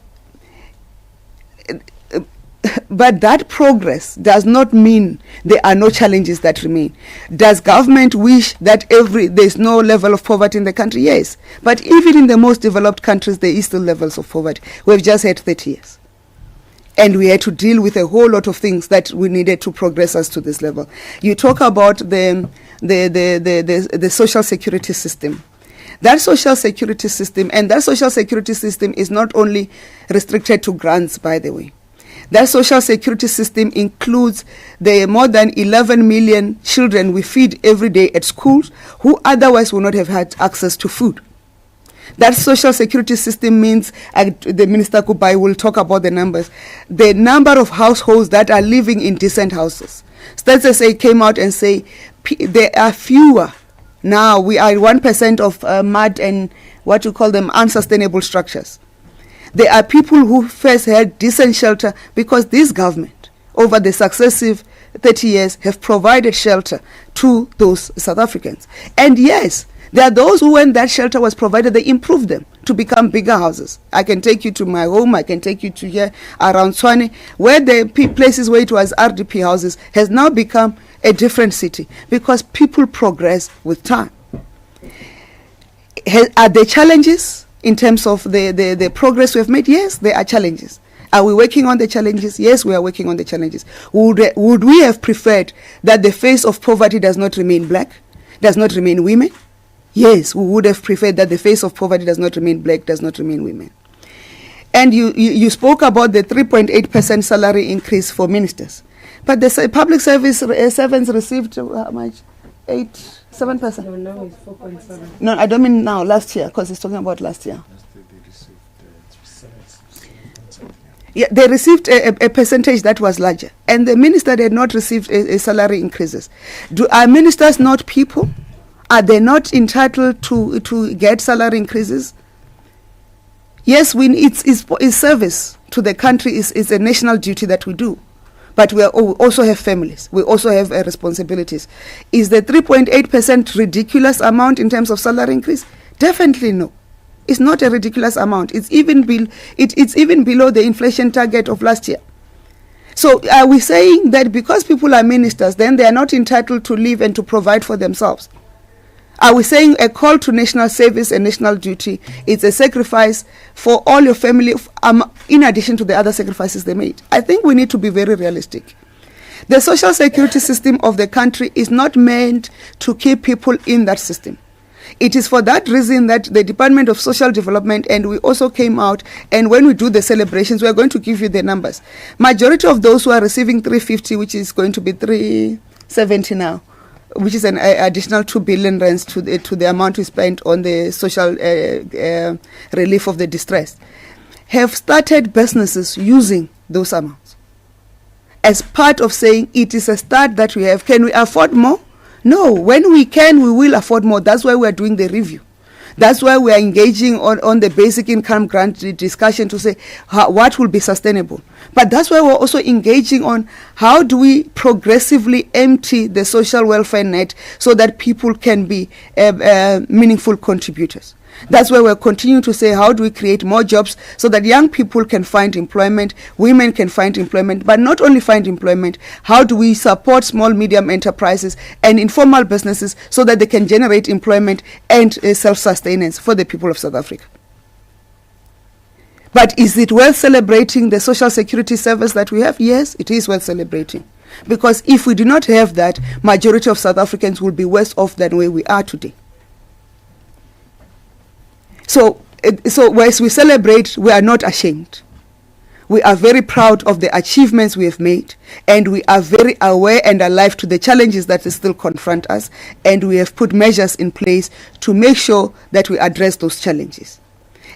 A: that progress does not mean there are no challenges that remain. Does government wish that there's no level of poverty in the country? Yes. But even in the most developed countries, there is still levels of poverty. We've just had 30 years. And we had to deal with a whole lot of things that we needed to progress us to this level. You talk about the social security system. That social security system is not only restricted to grants, by the way. That social security system includes the more than 11 million children we feed every day at schools who otherwise would not have had access to food. That social security system means, the Minister Kubai will talk about the numbers, the number of households that are living in decent houses. Stats SA came out and say there are fewer. Now we are 1% of mud and what you call them unsustainable structures. There are people who first had decent shelter because this government, over the successive 30 years, have provided shelter to those South Africans. And yes, there are those who, when that shelter was provided, they improved them to become bigger houses. I can take you to my home, I can take you to here around Tshwane, where the places where it was RDP houses has now become a different city because people progress with time. Are there challenges in terms of the progress we have made? Yes, there are challenges. Are we working on the challenges? Yes, we are working on the challenges. Would we have preferred that the face of poverty does not remain black, does not remain women? Yes, we would have preferred that the face of poverty does not remain black, does not remain women. And you spoke about the 3.8% salary increase for ministers. But the public service servants received how much? 7%.
E: No, now it's 4.7.
A: No, I don't mean now, last year, because it's talking about last year. Yeah, they received a percentage that was larger. And the minister did not receive a salary increases. Are ministers not people? Are they not entitled to get salary increases? Yes, it's service to the country is a national duty that we do. But we also have families. We also have responsibilities. Is the 3.8% ridiculous amount in terms of salary increase? Definitely no. It's not a ridiculous amount. It's even below the inflation target of last year. So are we saying that because people are ministers, then they are not entitled to live and to provide for themselves? Are we saying a call to national service and national duty is a sacrifice for all your family, in addition to the other sacrifices they made? I think we need to be very realistic. The social security system of the country is not meant to keep people in that system. It is for that reason that the Department of Social Development, and we also came out, and when we do the celebrations, we are going to give you the numbers. Majority of those who are receiving 350, which is going to be 370 now, which is an additional 2 billion rands to the amount we spent on the social relief of the distressed, have started businesses using those amounts as part of saying it is a start that we have. Can we afford more? No, when we can, we will afford more. That's why we are doing the review. That's why we are engaging on the basic income grant discussion to say what will be sustainable. But that's why we're also engaging on how do we progressively empty the social welfare net so that people can be meaningful contributors. That's why we're continuing to say how do we create more jobs so that young people can find employment, women can find employment, but not only find employment, how do we support small, medium enterprises and informal businesses so that they can generate employment and self-sustenance for the people of South Africa. But is it worth celebrating the social security service that we have? Yes, it is worth celebrating. Because if we do not have that, majority of South Africans will be worse off than where we are today. So as we celebrate, we are not ashamed. We are very proud of the achievements we have made, and we are very aware and alive to the challenges that still confront us, and we have put measures in place to make sure that we address those challenges.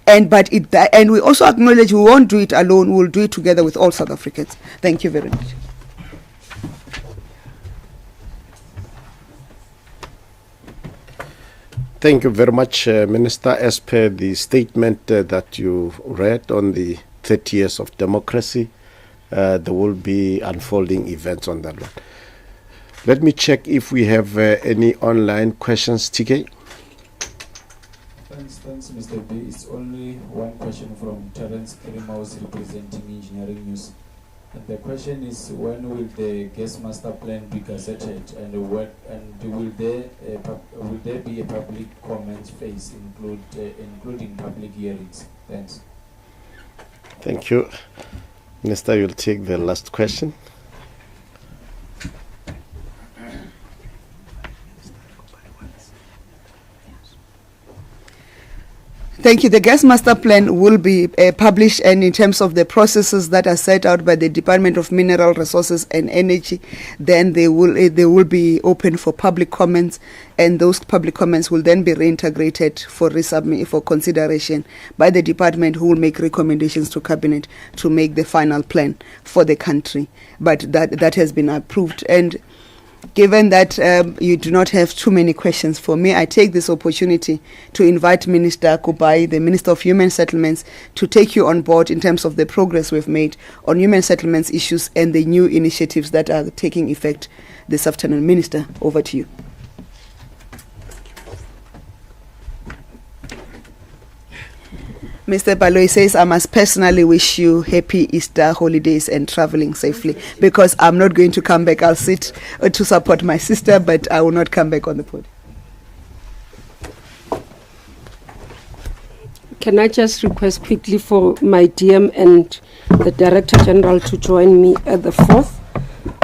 A: And we also acknowledge we won't do it alone, we'll do it together with all South Africans. Thank you very much.
B: Thank you very much, Minister. As per the statement that you read on the 30 years of democracy, there will be unfolding events on that one. Let me check if we have any online questions, TK.
F: Thanks, Mr. B. It's only one question from Terence Kerimaus representing Engineering News. And the question is, when will the gas master plan be gazetted, and will there be a public comment phase, including public hearings? Thanks.
B: Thank you. Minister, you'll take the last question.
A: Thank you. The gas master plan will be published, and in terms of the processes that are set out by the Department of Mineral Resources and Energy, then they will be open for public comments, and those public comments will then be reintegrated for consideration by the department, who will make recommendations to Cabinet to make the final plan for the country. But that has been approved. And given that you do not have too many questions for me, I take this opportunity to invite Minister Kubai, the Minister of Human Settlements, to take you on board in terms of the progress we've made on human settlements issues and the new initiatives that are taking effect this afternoon. Minister, over to you. Mr. Baloyi says, I must personally wish you happy Easter holidays and traveling safely, because I'm not going to come back. I'll sit to support my sister, but I will not come back on the podium.
E: Can I just request quickly for my DM and the Director General to join me at the 4th,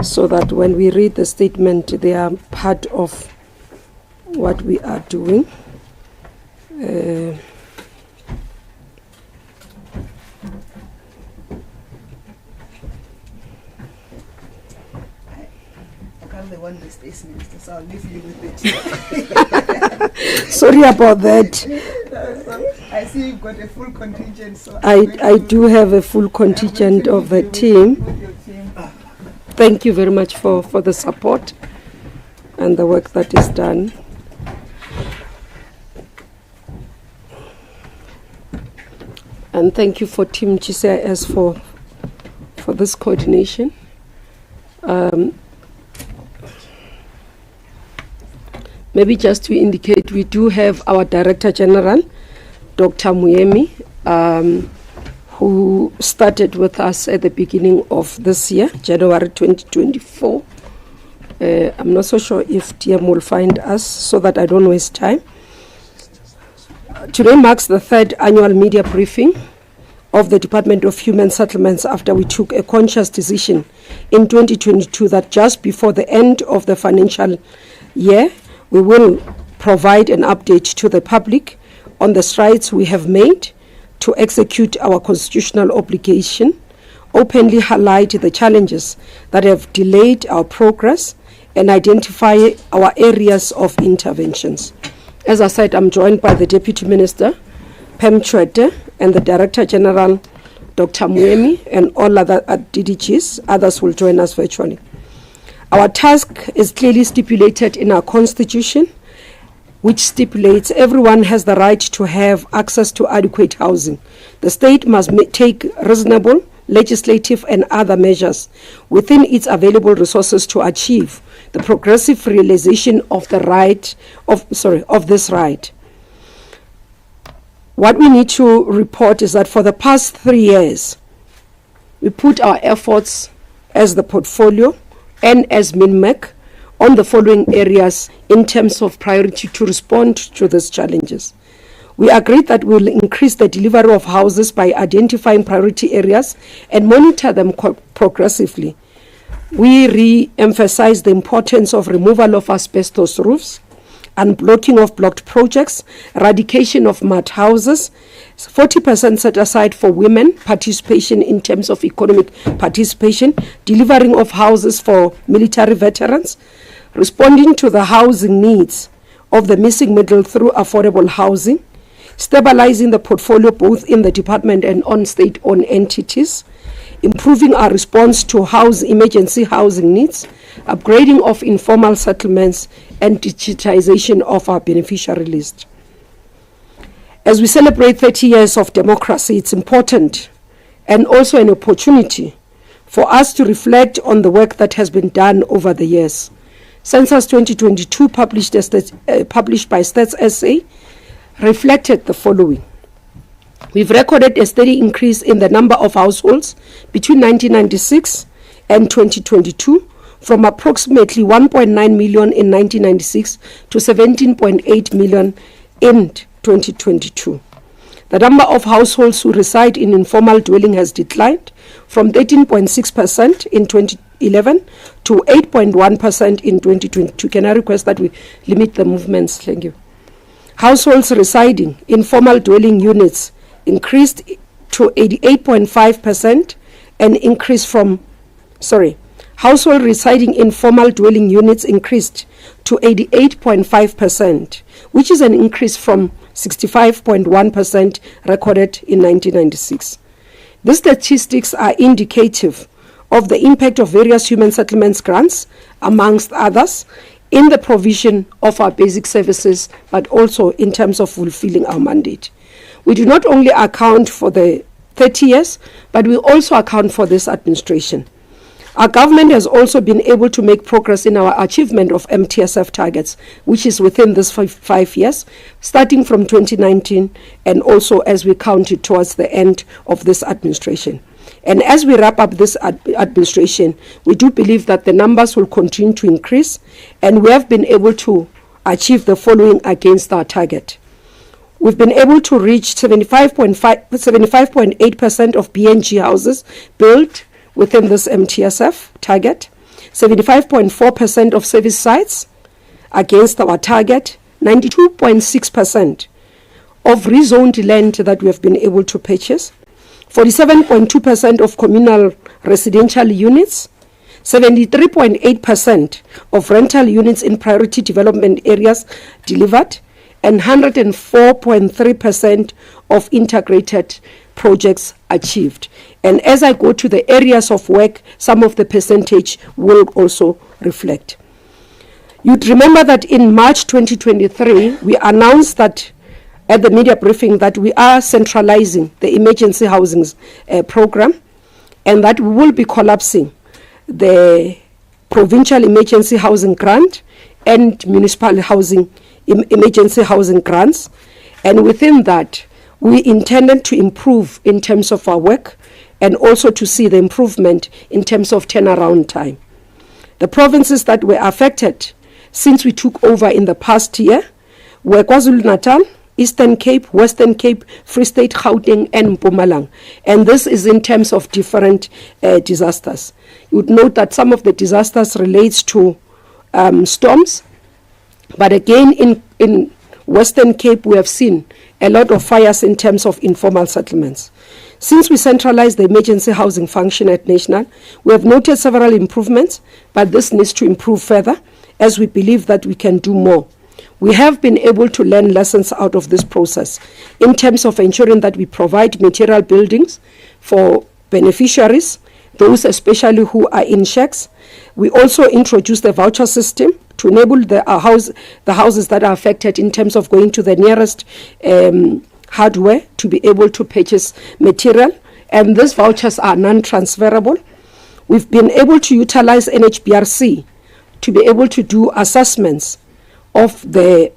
E: so that when we read the statement, they are part of what we are doing.
A: I'm the one that stays minister, so I'll leave you with it.
E: Sorry about that.
A: I see you've got a full contingent. So
E: I do have a full contingent of the team.
A: With your team.
E: Thank you very much for the support and the work that is done. And thank you for Team GCIS for this coordination. Maybe just to indicate, we do have our Director General, Dr. Muyemi, who started with us at the beginning of this year, January 2024. I'm not so sure if TM will find us so that I don't waste time. Today marks the third annual media briefing of the Department of Human Settlements after we took a conscious decision in 2022 that just before the end of the financial year, we will provide an update to the public on the strides we have made to execute our constitutional obligation, openly highlight the challenges that have delayed our progress, and identify our areas of interventions. As I said, I'm joined by the Deputy Minister, Pam Chwete, and the Director General, Dr. Muyemi, and all other DDGs. Others will join us virtually. Our task is clearly stipulated in our Constitution, which stipulates everyone has the right to have access to adequate housing. The state must take reasonable legislative and other measures within its available resources to achieve the progressive realization of the right of this right. What we need to report is that for the past 3 years, we put our efforts as the portfolio and as MINMEC on the following areas in terms of priority to respond to these challenges. We agreed that we will increase the delivery of houses by identifying priority areas and monitor them progressively. We re-emphasized the importance of removal of asbestos roofs, unblocking of blocked projects, eradication of mud houses, 40% set aside for women, participation in terms of economic participation, delivering of houses for military veterans, responding to the housing needs of the missing middle through affordable housing, stabilizing the portfolio both in the department and on state-owned entities, improving our response to emergency housing needs, upgrading of informal settlements, and digitization of our beneficiary list. As we celebrate 30 years of democracy, it's important and also an opportunity for us to reflect on the work that has been done over the years. Census 2022, published by Stats SA, reflected the following. We've recorded a steady increase in the number of households between 1996 and 2022, from approximately 1.9 million in 1996 to 17.8 million in 2022. The number of households who reside in informal dwelling has declined from 13.6% in 2011 to 8.1% in 2022. Can I request that we limit the movements? Thank you. Households residing in formal dwelling units increased to 88.5% and increased from, household residing in formal dwelling units increased to 88.5%, which is an increase from 65.1% recorded in 1996. These statistics are indicative of the impact of various human settlements grants, amongst others, in the provision of our basic services, but also in terms of fulfilling our mandate. We do not only account for the 30 years, but we also account for this administration. Our government has also been able to make progress in our achievement of MTSF targets, which is within this 5 years, starting from 2019, and also as we count it towards the end of this administration. And as we wrap up this administration, we do believe that the numbers will continue to increase, and we have been able to achieve the following against our target. We've been able to reach 75.8% of BNG houses built within this MTSF target, 75.4% of service sites against our target, 92.6% of rezoned land that we have been able to purchase, 47.2% of communal residential units, 73.8% of rental units in priority development areas delivered, and 104.3% of integrated projects achieved. And as I go to the areas of work, some of the percentage will also reflect. You'd remember that in March 2023, we announced that at the media briefing that we are centralizing the emergency housing program, and that we will be collapsing the provincial emergency housing grant and municipal housing emergency housing grants. And within that, we intended to improve in terms of our work and also to see the improvement in terms of turnaround time. The provinces that were affected since we took over in the past year were KwaZulu-Natal, Eastern Cape, Western Cape, Free State, Gauteng, and Mpumalanga. And this is in terms of different disasters. You would note that some of the disasters relates to storms, but again in Western Cape we have seen a lot of fires in terms of informal settlements. Since we centralized the emergency housing function at National, we have noted several improvements, but this needs to improve further as we believe that we can do more. We have been able to learn lessons out of this process in terms of ensuring that we provide material buildings for beneficiaries, those especially who are in shacks. We also introduced the voucher system to enable the houses that are affected in terms of going to the nearest hardware to be able to purchase material. And these vouchers are non-transferable. We've been able to utilize NHBRC to be able to do assessments of the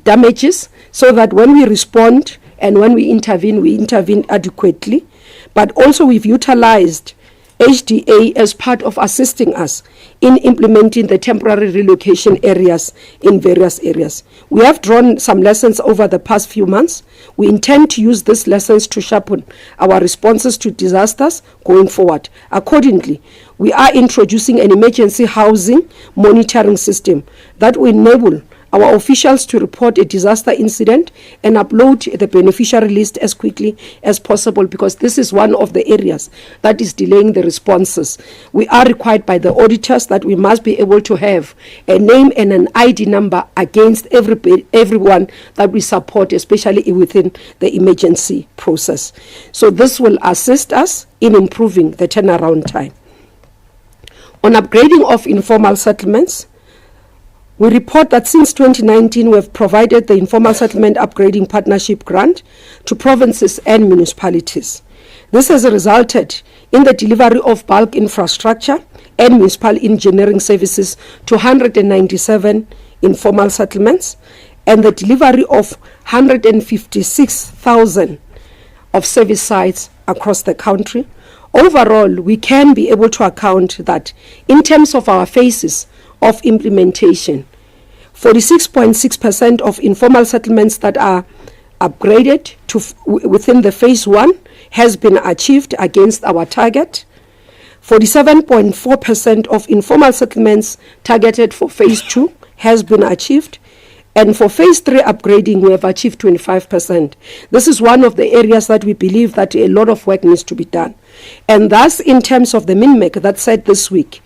E: damages, so that when we respond and when we intervene adequately. But also we've utilized HDA as part of assisting us in implementing the temporary relocation areas in various areas. We have drawn some lessons over the past few months. We intend to use these lessons to sharpen our responses to disasters going forward. Accordingly, we are introducing an emergency housing monitoring system that will enable our officials to report a disaster incident and upload the beneficiary list as quickly as possible, because this is one of the areas that is delaying the responses. We are required by the auditors that we must be able to have a name and an ID number against everyone that we support, especially within the emergency process. So this will assist us in improving the turnaround time. On upgrading of informal settlements, we report that since 2019, we have provided the Informal Settlement Upgrading Partnership Grant to provinces and municipalities. This has resulted in the delivery of bulk infrastructure and municipal engineering services to 197 informal settlements, and the delivery of 156,000 of service sites across the country. Overall, we can be able to account that in terms of our phases of implementation, 46.6% of informal settlements that are upgraded to within the phase 1 has been achieved against our target. 47.4% of informal settlements targeted for phase 2 has been achieved. And for phase 3 upgrading, we have achieved 25%. This is one of the areas that we believe that a lot of work needs to be done. And thus, in terms of the MINMEC that said this week,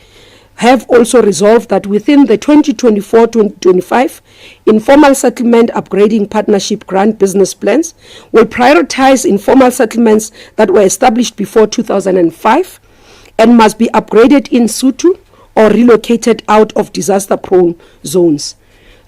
E: have also resolved that within the 2024-2025 informal settlement upgrading partnership grant business plans will prioritize informal settlements that were established before 2005 and must be upgraded in situ or relocated out of disaster-prone zones.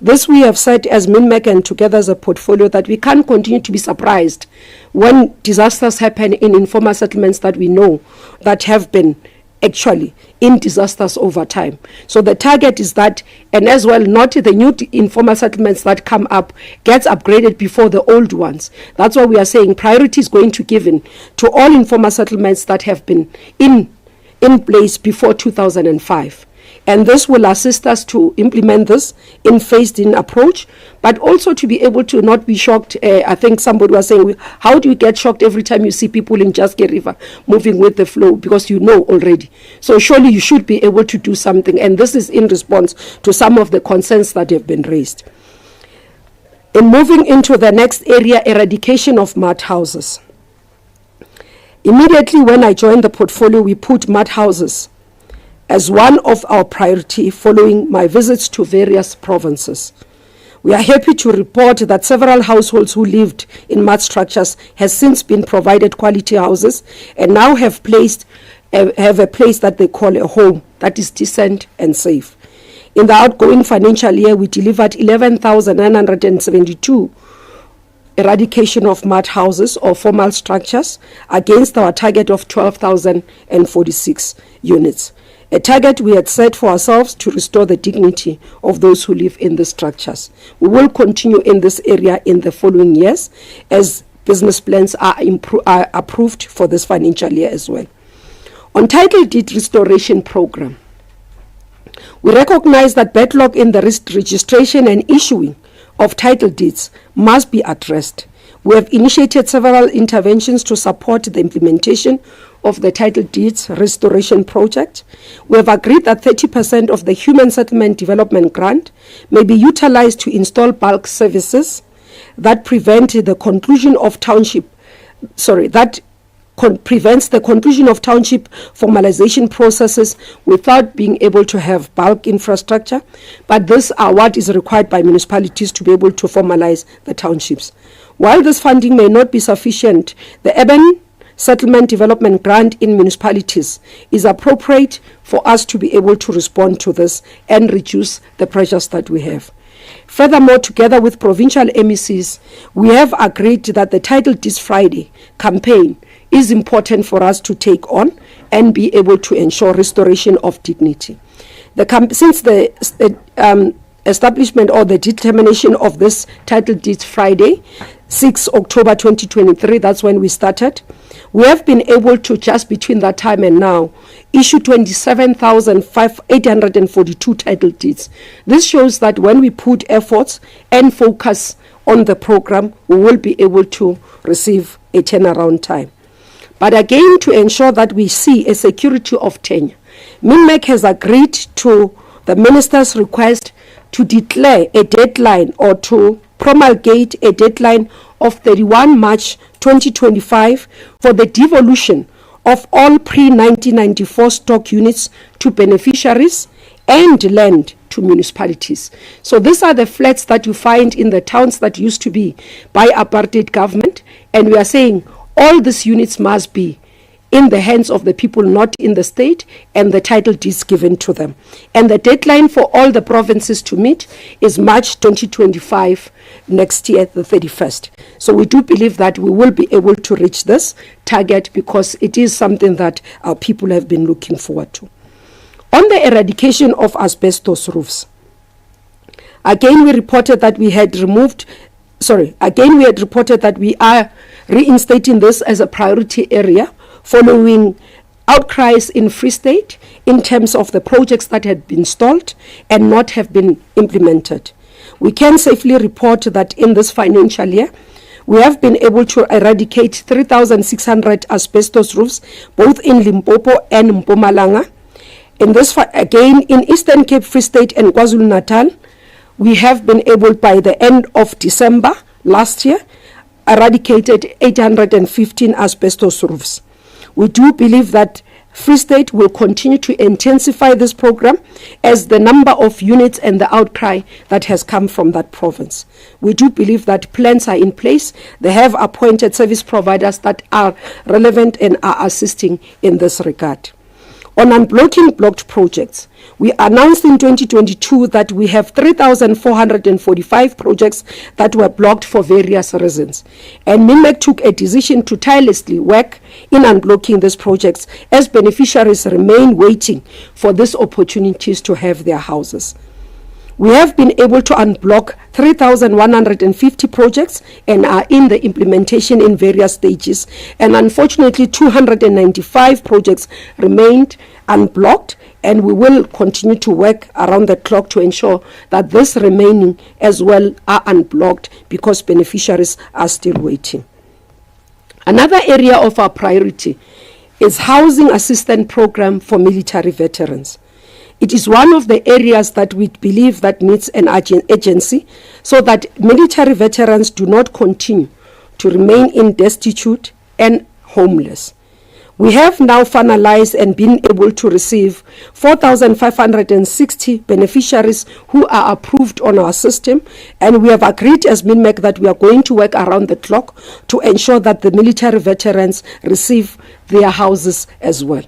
E: This we have said as MINMEC and together as a portfolio that we can't continue to be surprised when disasters happen in informal settlements that we know that have been actually in disasters over time. So the target is that, and as well, not the new informal settlements that come up gets upgraded before the old ones. That's why we are saying priority is going to be given to all informal settlements that have been in place before 2005. And this will assist us to implement this in phased-in approach, but also to be able to not be shocked. I think somebody was saying, how do you get shocked every time you see people in Jaske River moving with the flow? Because you know already. So surely you should be able to do something. And this is in response to some of the concerns that have been raised. In moving into the next area, eradication of mud houses. Immediately when I joined the portfolio, we put mud houses as one of our priority following my visits to various provinces. We are happy to report that several households who lived in mud structures has since been provided quality houses and now have a place that they call a home that is decent and safe. In the outgoing financial year, we delivered 11,972 eradication of mud houses or formal structures against our target of 12,046 units. A target we had set for ourselves to restore the dignity of those who live in the structures. We will continue in this area in the following years as business plans are approved for this financial year as well. On title deed restoration program, we recognize that backlog in the registration and issuing of title deeds must be addressed. We have initiated several interventions to support the implementation of the title deeds restoration project. We have agreed that 30% of the Human Settlement Development Grant may be utilized to install bulk services that prevents the conclusion of township formalization processes without being able to have bulk infrastructure, but this award is required by municipalities to be able to formalize the townships. While this funding may not be sufficient, the Urban Settlement Development Grant in municipalities is appropriate for us to be able to respond to this and reduce the pressures that we have. Furthermore, together with provincial MECs, we have agreed that the Title Deeds Friday campaign is important for us to take on and be able to ensure restoration of dignity. Since the establishment or the determination of this Title Deeds Friday, 6 October 2023, that's when we started, we have been able to, just between that time and now, issue 27,842 title deeds. This shows that when we put efforts and focus on the program, we will be able to receive a turnaround time. But again, to ensure that we see a security of tenure, MINMEC has agreed to the minister's request to declare a deadline or to promulgate a deadline of 31 March 2025 for the devolution of all pre-1994 stock units to beneficiaries and land to municipalities. So these are the flats that you find in the towns that used to be by apartheid government, and we are saying all these units must be in the hands of the people, not in the state, and the title deeds given to them. And the deadline for all the provinces to meet is March 2025, next year, the 31st. So we do believe that we will be able to reach this target because it is something that our people have been looking forward to. On the eradication of asbestos roofs, again we reported that we are reinstating this as a priority area following outcries in Free State in terms of the projects that had been stalled and not have been implemented. We can safely report that in this financial year, we have been able to eradicate 3,600 asbestos roofs, both in Limpopo and Mpumalanga. In this, again, in Eastern Cape, Free State and KwaZulu-Natal, we have been able, by the end of December last year, eradicated 815 asbestos roofs. We do believe that Free State will continue to intensify this program as the number of units and the outcry that has come from that province. We do believe that plans are in place. They have appointed service providers that are relevant and are assisting in this regard. On unblocking blocked projects, we announced in 2022 that we have 3,445 projects that were blocked for various reasons. And MINMEC took a decision to tirelessly work in unblocking these projects as beneficiaries remain waiting for these opportunities to have their houses. We have been able to unblock 3,150 projects and are in the implementation in various stages. And unfortunately, 295 projects remained unblocked, and we will continue to work around the clock to ensure that this remaining as well are unblocked because beneficiaries are still waiting. Another area of our priority is housing assistance program for military veterans. It is one of the areas that we believe that needs an agency so that military veterans do not continue to remain in destitute and homeless. We have now finalized and been able to receive 4,560 beneficiaries who are approved on our system, and we have agreed as MINMEC that we are going to work around the clock to ensure that the military veterans receive their houses as well.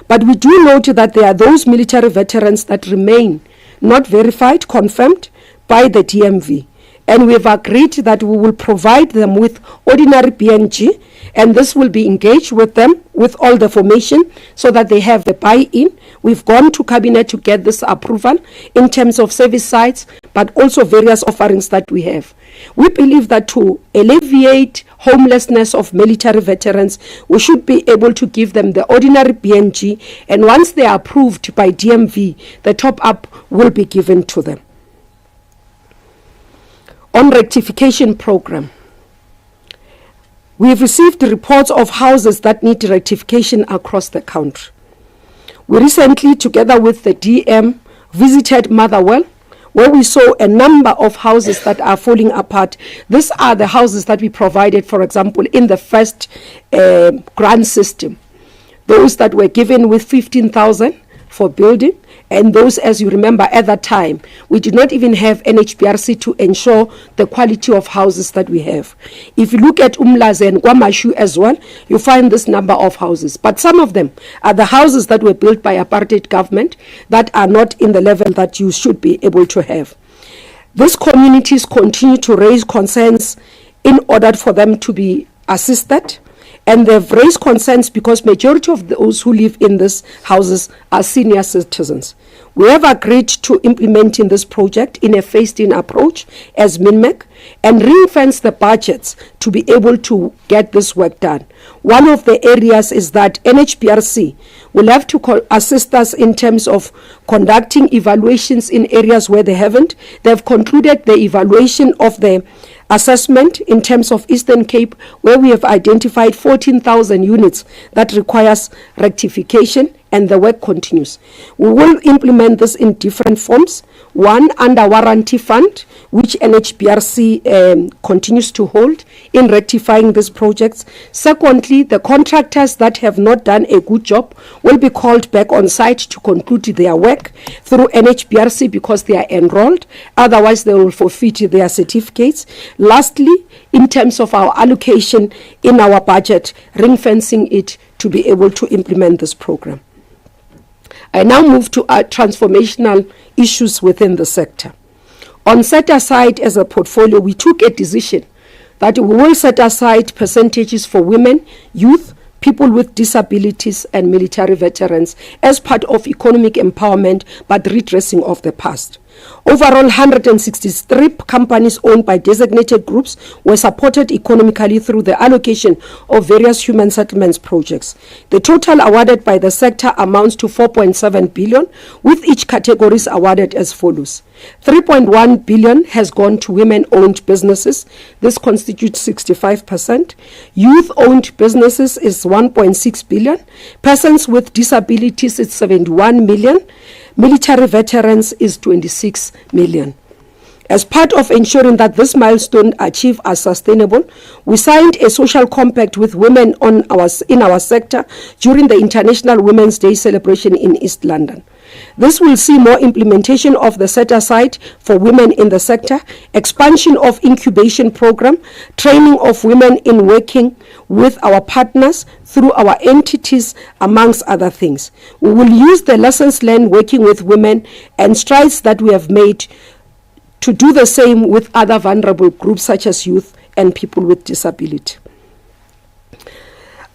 E: But we do note that there are those military veterans that remain not verified, confirmed by the DMV. And we have agreed that we will provide them with ordinary BNG, and this will be engaged with them with all the formation so that they have the buy-in. We've gone to Cabinet to get this approval in terms of service sites, but also various offerings that we have. We believe that to alleviate homelessness of military veterans, we should be able to give them the ordinary BNG, and once they are approved by DMV, the top-up will be given to them. On rectification program, we have received reports of houses that need rectification across the country. We recently, together with the DM, visited Motherwell, where we saw a number of houses that are falling apart. These are the houses that we provided, for example, in the first grant system. Those that were given with 15,000 for building, and those, as you remember, at that time, we did not even have NHBRC to ensure the quality of houses that we have. If you look at Umlaze and Kwamashu as well, you find this number of houses. But some of them are the houses that were built by apartheid government that are not in the level that you should be able to have. These communities continue to raise concerns in order for them to be assisted. And they've raised concerns because majority of those who live in these houses are senior citizens. We have agreed to implementing this project in a phased-in approach as MINMEC and ring-fence the budgets to be able to get this work done. One of the areas is that NHBRC will have to assist us in terms of conducting evaluations in areas where they haven't. They've concluded the evaluation of the assessment in terms of Eastern Cape, where we have identified 14,000 units that requires rectification, and the work continues. We will implement this in different forms. One, under warranty fund, which NHBRC continues to hold in rectifying these projects. Secondly, the contractors that have not done a good job will be called back on site to conclude their work through NHBRC because they are enrolled. Otherwise, they will forfeit their certificates. Lastly, in terms of our allocation in our budget, ring-fencing it to be able to implement this program. I now move to our transformational issues within the sector. On set aside as a portfolio, we took a decision that we will set aside percentages for women, youth, people with disabilities and military veterans as part of economic empowerment but redressing of the past. Overall, 163 companies owned by designated groups were supported economically through the allocation of various human settlements projects. The total awarded by the sector amounts to 4.7 billion, with each categories awarded as follows. 3.1 billion has gone to women-owned businesses. This constitutes 65%. Youth-owned businesses is 1.6 billion. Persons with disabilities is 71 million. Military veterans is 26 million. As part of ensuring that this milestone achieved are sustainable, we signed a social compact with women in our sector during the International Women's Day celebration in East London. This will see more implementation of the set-aside for women in the sector, expansion of incubation program, training of women in working with our partners through our entities, amongst other things. We will use the lessons learned working with women and strides that we have made to do the same with other vulnerable groups such as youth and people with disability.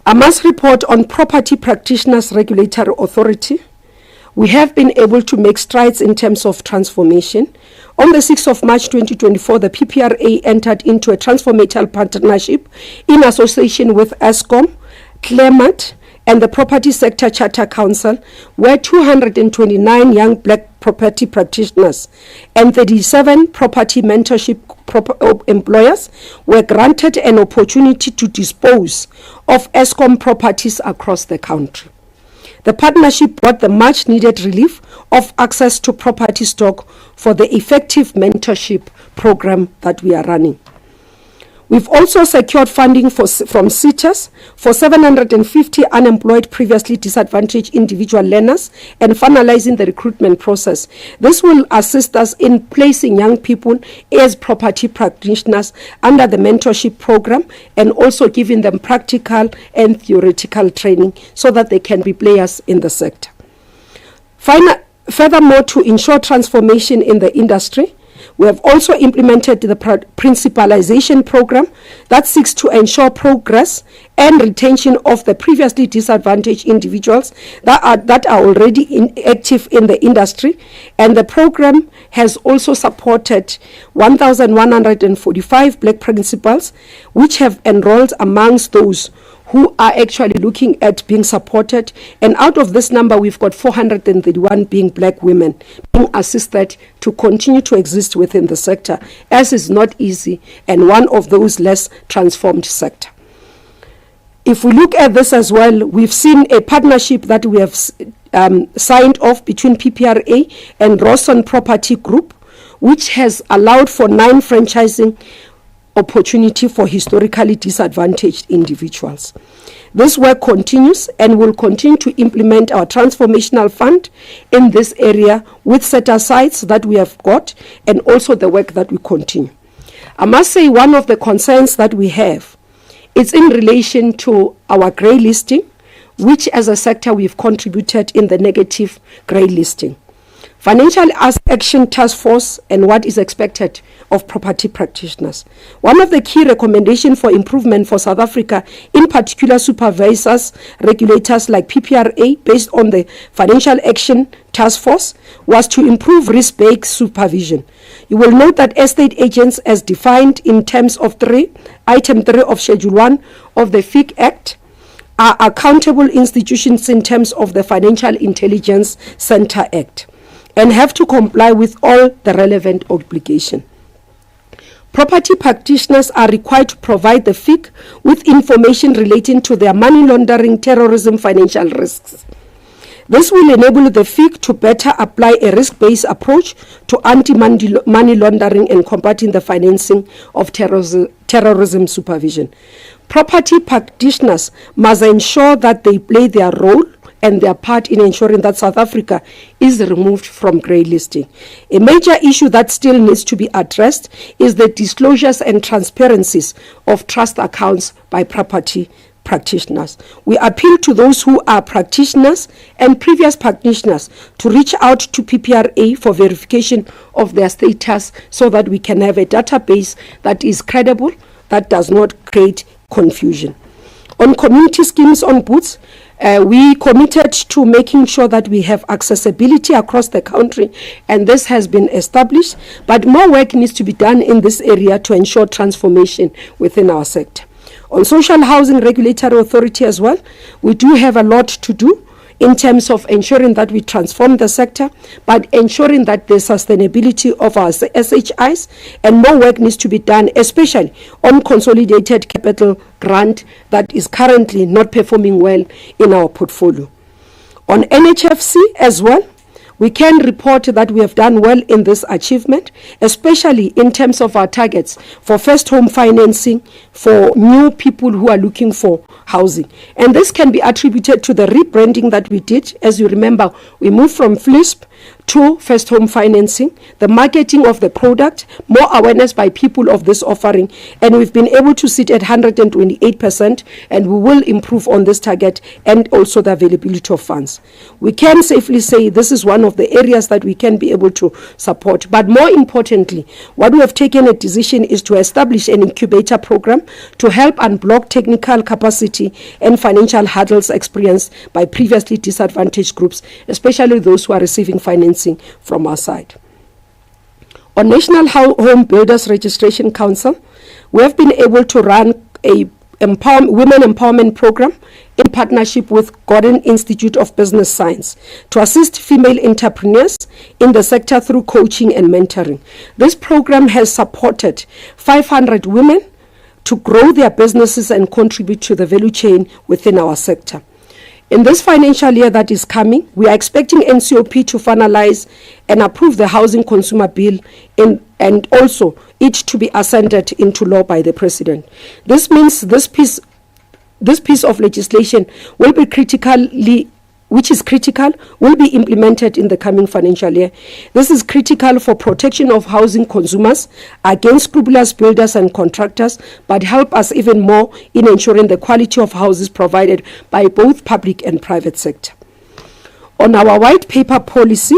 E: I must report on Property Practitioners Regulatory Authority. We have been able to make strides in terms of transformation. On the 6th of March 2024, the PPRA entered into a transformational partnership in association with ESCOM, Clermont, and the Property Sector Charter Council, where 229 young black property practitioners and 37 property mentorship employers were granted an opportunity to dispose of ESCOM properties across the country. The partnership brought the much-needed relief of access to property stock for the effective mentorship program that we are running. We've also secured funding from SETAs for 750 unemployed previously disadvantaged individual learners and finalizing the recruitment process. This will assist us in placing young people as property practitioners under the mentorship program and also giving them practical and theoretical training so that they can be players in the sector. Furthermore, to ensure transformation in the industry, we have also implemented the principalization program that seeks to ensure progress and retention of the previously disadvantaged individuals that are already active in the industry. And the program has also supported 1,145 black principals, which have enrolled amongst those who are actually looking at being supported. And out of this number, we've got 431 being black women being assisted to continue to exist within the sector, as is not easy, and one of those less transformed sector. If we look at this as well, we've seen a partnership that we have signed off between PPRA and Rawson Property Group, which has allowed for 9 franchising opportunity for historically disadvantaged individuals. This work continues and will continue to implement our transformational fund in this area with set-asides that we have got and also the work that we continue. I must say one of the concerns that we have is in relation to our grey listing, which as a sector we've contributed in the negative grey listing. Financial Action Task Force and what is expected of property practitioners. One of the key recommendations for improvement for South Africa, in particular supervisors, regulators like PPRA, based on the Financial Action Task Force, was to improve risk-based supervision. You will note that estate agents, as defined in terms of Item 3 of Schedule 1 of the FIC Act, are accountable institutions in terms of the Financial Intelligence Center Act, and have to comply with all the relevant obligations. Property practitioners are required to provide the FIC with information relating to their money laundering, terrorism, financial risks. This will enable the FIC to better apply a risk-based approach to anti-money laundering and combating the financing of terrorism supervision. Property practitioners must ensure that they play their role and their part in ensuring that South Africa is removed from grey listing. A major issue that still needs to be addressed is the disclosures and transparencies of trust accounts by property practitioners. We appeal to those who are practitioners and previous practitioners to reach out to PPRA for verification of their status so that we can have a database that is credible, that does not create confusion. On community schemes on boots, we committed to making sure that we have accessibility across the country, and this has been established, but more work needs to be done in this area to ensure transformation within our sector. On Social Housing Regulatory Authority as well, we do have a lot to do in terms of ensuring that we transform the sector, but ensuring that the sustainability of our SHIs, and more work needs to be done, especially on consolidated capital grant that is currently not performing well in our portfolio. On NHFC as well, we can report that we have done well in this achievement, especially in terms of our targets for first home financing for new people who are looking for housing. And this can be attributed to the rebranding that we did. As you remember, we moved from FLISP to first home financing, the marketing of the product, more awareness by people of this offering, and we've been able to sit at 128%, and we will improve on this target and also the availability of funds. We can safely say this is one of the areas that we can be able to support, but more importantly, what we have taken a decision is to establish an incubator program to help unblock technical capacity and financial hurdles experienced by previously disadvantaged groups, especially those who are receiving financing from our side. On National Home Builders Registration Council, we have been able to run a women empowerment program in partnership with Gordon Institute of Business Science to assist female entrepreneurs in the sector through coaching and mentoring. This program has supported 500 women to grow their businesses and contribute to the value chain within our sector. In this financial year that is coming, we are expecting NCOP to finalize and approve the Housing Consumer Bill and also it to be ascended into law by the President. This means this piece of legislation will be will be implemented in the coming financial year. This is critical for protection of housing consumers against scrupulous builders and contractors, but help us even more in ensuring the quality of houses provided by both public and private sector. On our white paper policy,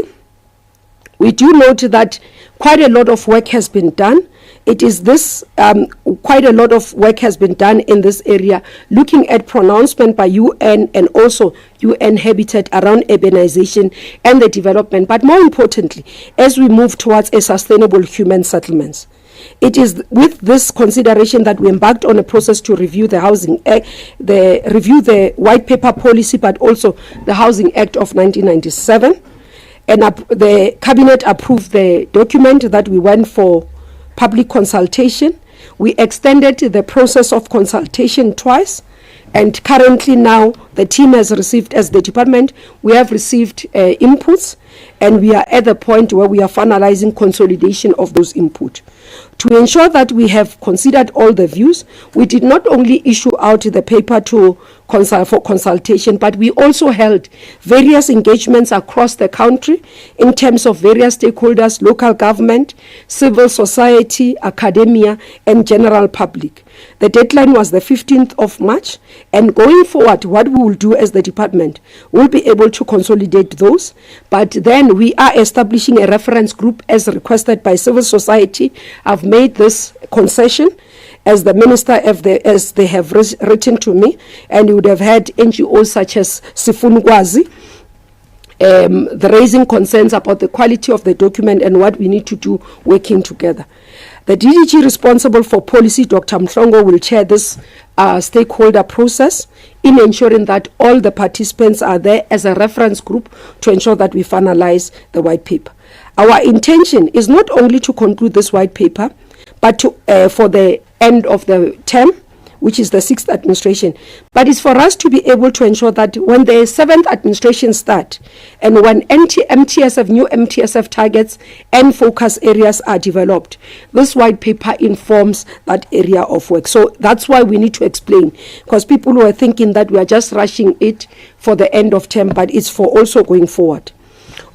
E: we do note that quite a lot of work has been done. Quite a lot of work has been done in this area, looking at pronouncement by UN and also UN Habitat around urbanization and the development. But more importantly, as we move towards a sustainable human settlements, it is with this consideration that we embarked on a process to review the Housing Act, review the White Paper Policy, but also the Housing Act of 1997. And the Cabinet approved the document that we went for public consultation. We extended the process of consultation twice, and currently now the team has received, as the department, we have received inputs, and we are at the point where we are finalizing consolidation of those inputs. To ensure that we have considered all the views, we did not only issue out the paper for consultation, but we also held various engagements across the country in terms of various stakeholders, local government, civil society, academia, and general public. The deadline was the 15th of March, and going forward, what we will do as the department, we'll be able to consolidate those, but then we are establishing a reference group as requested by civil society. I've made this concession as the minister, as they have written to me, and you would have had NGOs such as Sifungwazi, the raising concerns about the quality of the document and what we need to do working together. The DDG responsible for policy, Dr. Mhlongo, will chair this stakeholder process in ensuring that all the participants are there as a reference group to ensure that we finalize the white paper. Our intention is not only to conclude this white paper, but to, for the end of the term, which is the 6th administration, but it's for us to be able to ensure that when the 7th administration start and when new MTSF targets and focus areas are developed, this white paper informs that area of work. So that's why we need to explain, because people were thinking that we are just rushing it for the end of term, but it's for also going forward.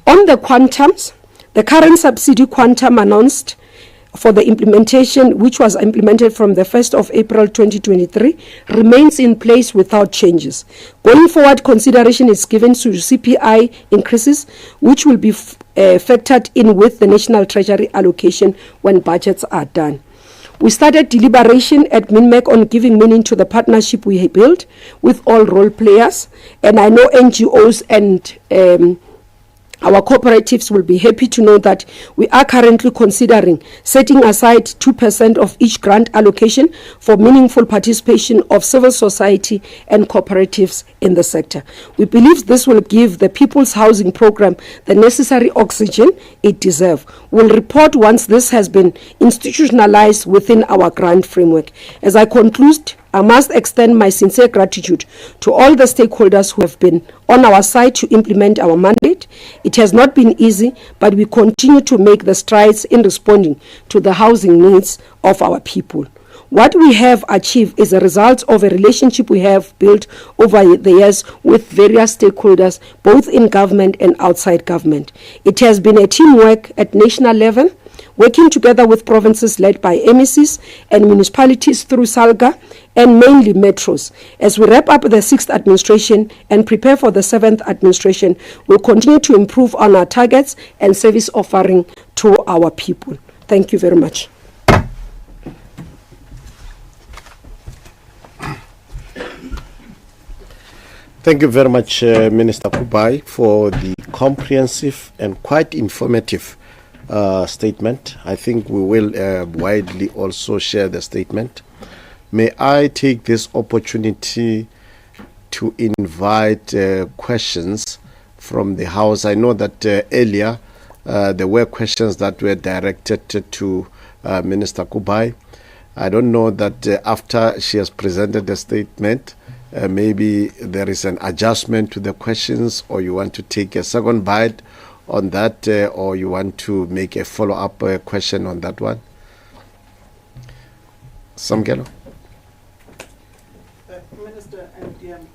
E: On the quantums, the current subsidy quantum announced for the implementation, which was implemented from the 1st of April 2023, remains in place without changes. Going forward, consideration is given to CPI increases, which will be factored in with the National Treasury allocation when budgets are done. We started deliberation at MINMEC on giving meaning to the partnership we built with all role players, and I know NGOs and our cooperatives will be happy to know that we are currently considering setting aside 2% of each grant allocation for meaningful participation of civil society and cooperatives in the sector. We believe this will give the People's Housing Program the necessary oxygen it deserves. We'll report once this has been institutionalized within our grant framework. As I conclude, I must extend my sincere gratitude to all the stakeholders who have been on our side to implement our mandate. It has not been easy, but we continue to make the strides in responding to the housing needs of our people. What we have achieved is a result of a relationship we have built over the years with various stakeholders, both in government and outside government. It has been a teamwork at national level, working together with provinces led by MECs and municipalities through SALGA and mainly metros. As we wrap up the 6th administration and prepare for the 7th administration, we'll continue to improve on our targets and service offering to our people. Thank you very much.
B: Thank you very much, Minister Kubai, for the comprehensive and quite informative statement. I think we will widely also share the statement. May I take this opportunity to invite questions from the House? I know that earlier there were questions that were directed to Minister Kubai. I don't know that after she has presented the statement, maybe there is an adjustment to the questions, or you want to take a second bite on that, or you want to make a follow-up question on that one? Samkelo?
C: Minister, and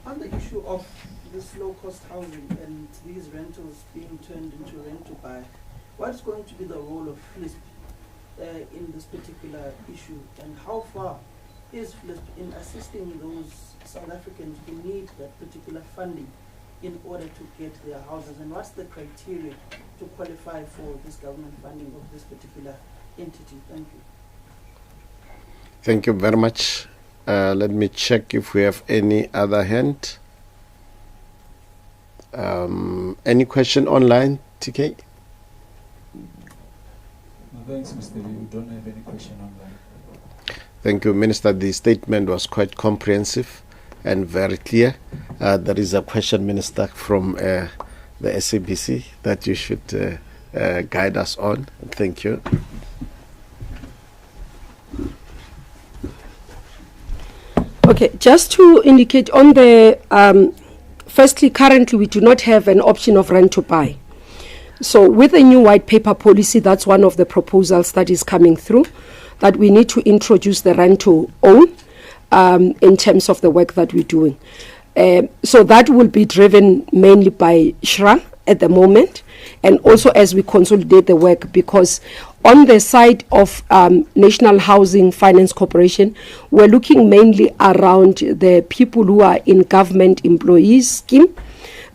C: on the issue of this low-cost housing and these rentals being turned into rent-to-buy, what's going to be the role of FLISP in this particular issue, and how far is FLISP in assisting those South Africans who need that particular funding in order to get their houses, and what's the criteria to qualify for this government funding of this particular entity? Thank you.
B: Thank you very much. Let me check if we have any other hand. Any question online, TK?
F: No, thanks, Mr. Lee. We don't have any question online.
B: Thank you, Minister. The statement was quite comprehensive and very clear. There is a question, Minister, from the SABC that you should guide us on. Thank you.
E: Okay, just to indicate on the, firstly, currently we do not have an option of rent to buy. So with the new white paper policy, that's one of the proposals that is coming through, that we need to introduce the rent to own in terms of the work that we're doing. So that will be driven mainly by SHRA at the moment, and also as we consolidate the work, because on the side of National Housing Finance Corporation, we're looking mainly around the people who are in government employees scheme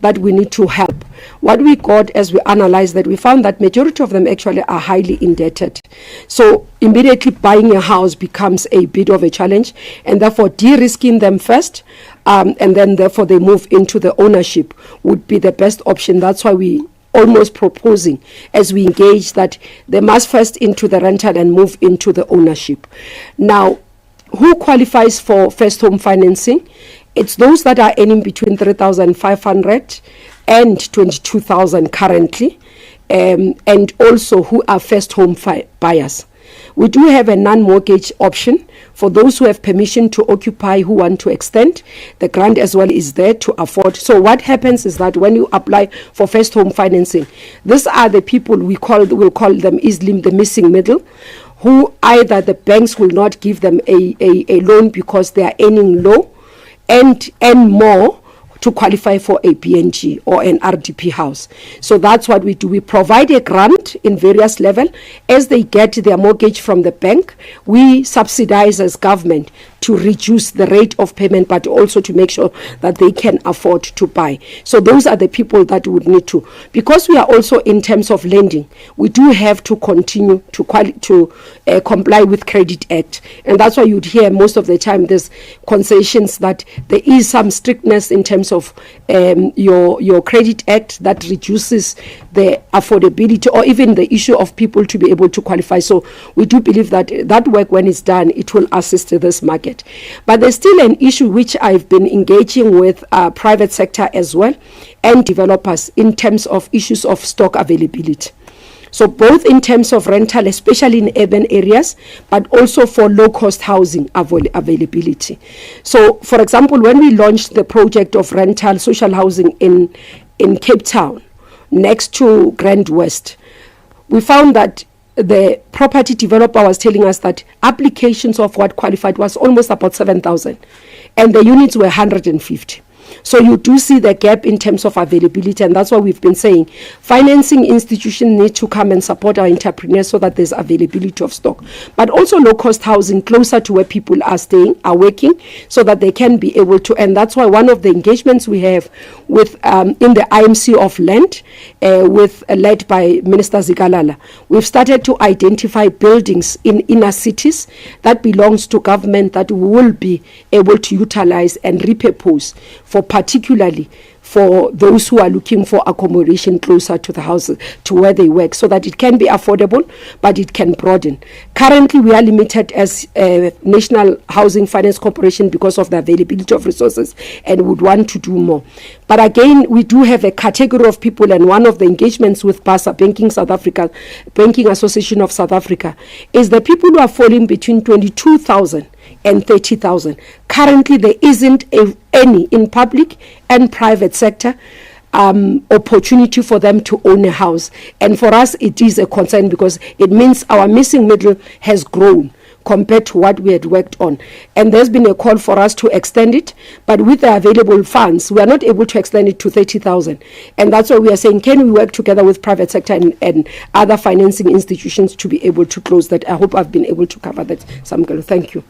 E: that we need to help. What we got as we analyzed that, we found that majority of them actually are highly indebted. So immediately buying a house becomes a bit of a challenge, and therefore de-risking them first, and then therefore they move into the ownership would be the best option. That's why we almost proposing as we engage that they must first into the rental and move into the ownership. Now, who qualifies for first home financing? It's those that are earning between 3,500 and 22,000 currently, and also who are first home buyers. We do have a non-mortgage option for those who have permission to occupy, who want to extend. The grant as well is there to afford. So what happens is that when you apply for first home financing, these are the people we'll call them easily the missing middle, who either the banks will not give them a loan because they are earning low and more to qualify for a PNG or an RDP house. So that's what we do. We provide a grant in various levels. As they get their mortgage from the bank, we subsidize as government to reduce the rate of payment, but also to make sure that they can afford to buy. So those are the people that would need to. Because we are also in terms of lending, we do have to continue to comply with Credit Act. And that's why you'd hear most of the time there's concessions that there is some strictness in terms of your Credit Act that reduces the affordability or even the issue of people to be able to qualify. So we do believe that that work, when it's done, it will assist this market. But there's still an issue which I've been engaging with private sector as well and developers in terms of issues of stock availability. So both in terms of rental, especially in urban areas, but also for low-cost housing availability. So, for example, when we launched the project of rental social housing in Cape Town, next to Grand West, we found that the property developer was telling us that applications of what qualified was almost about 7,000, and the units were 150. So you do see the gap in terms of availability, and that's why we've been saying financing institutions need to come and support our entrepreneurs so that there's availability of stock. But also low-cost housing closer to where people are staying, are working, so that they can be able to. And that's why one of the engagements we have with in the IMC of Land, led by Minister Zikalala, we've started to identify buildings in inner cities that belongs to government that we will be able to utilize and repurpose for particularly for those who are looking for accommodation closer to the houses, to where they work, so that it can be affordable, but it can broaden. Currently, we are limited as National Housing Finance Corporation because of the availability of resources and would want to do more. But again, we do have a category of people, and one of the engagements with BASA, Banking Association of South Africa, is the people who are falling between 22,000 and 30,000. Currently, there isn't any in public and private sector opportunity for them to own a house. And for us, it is a concern because it means our missing middle has grown compared to what we had worked on. And there's been a call for us to extend it, but with the available funds, we are not able to extend it to 30,000. And that's why we are saying, can we work together with private sector and other financing institutions to be able to close that? I hope I've been able to cover that, Samkelo. Thank you.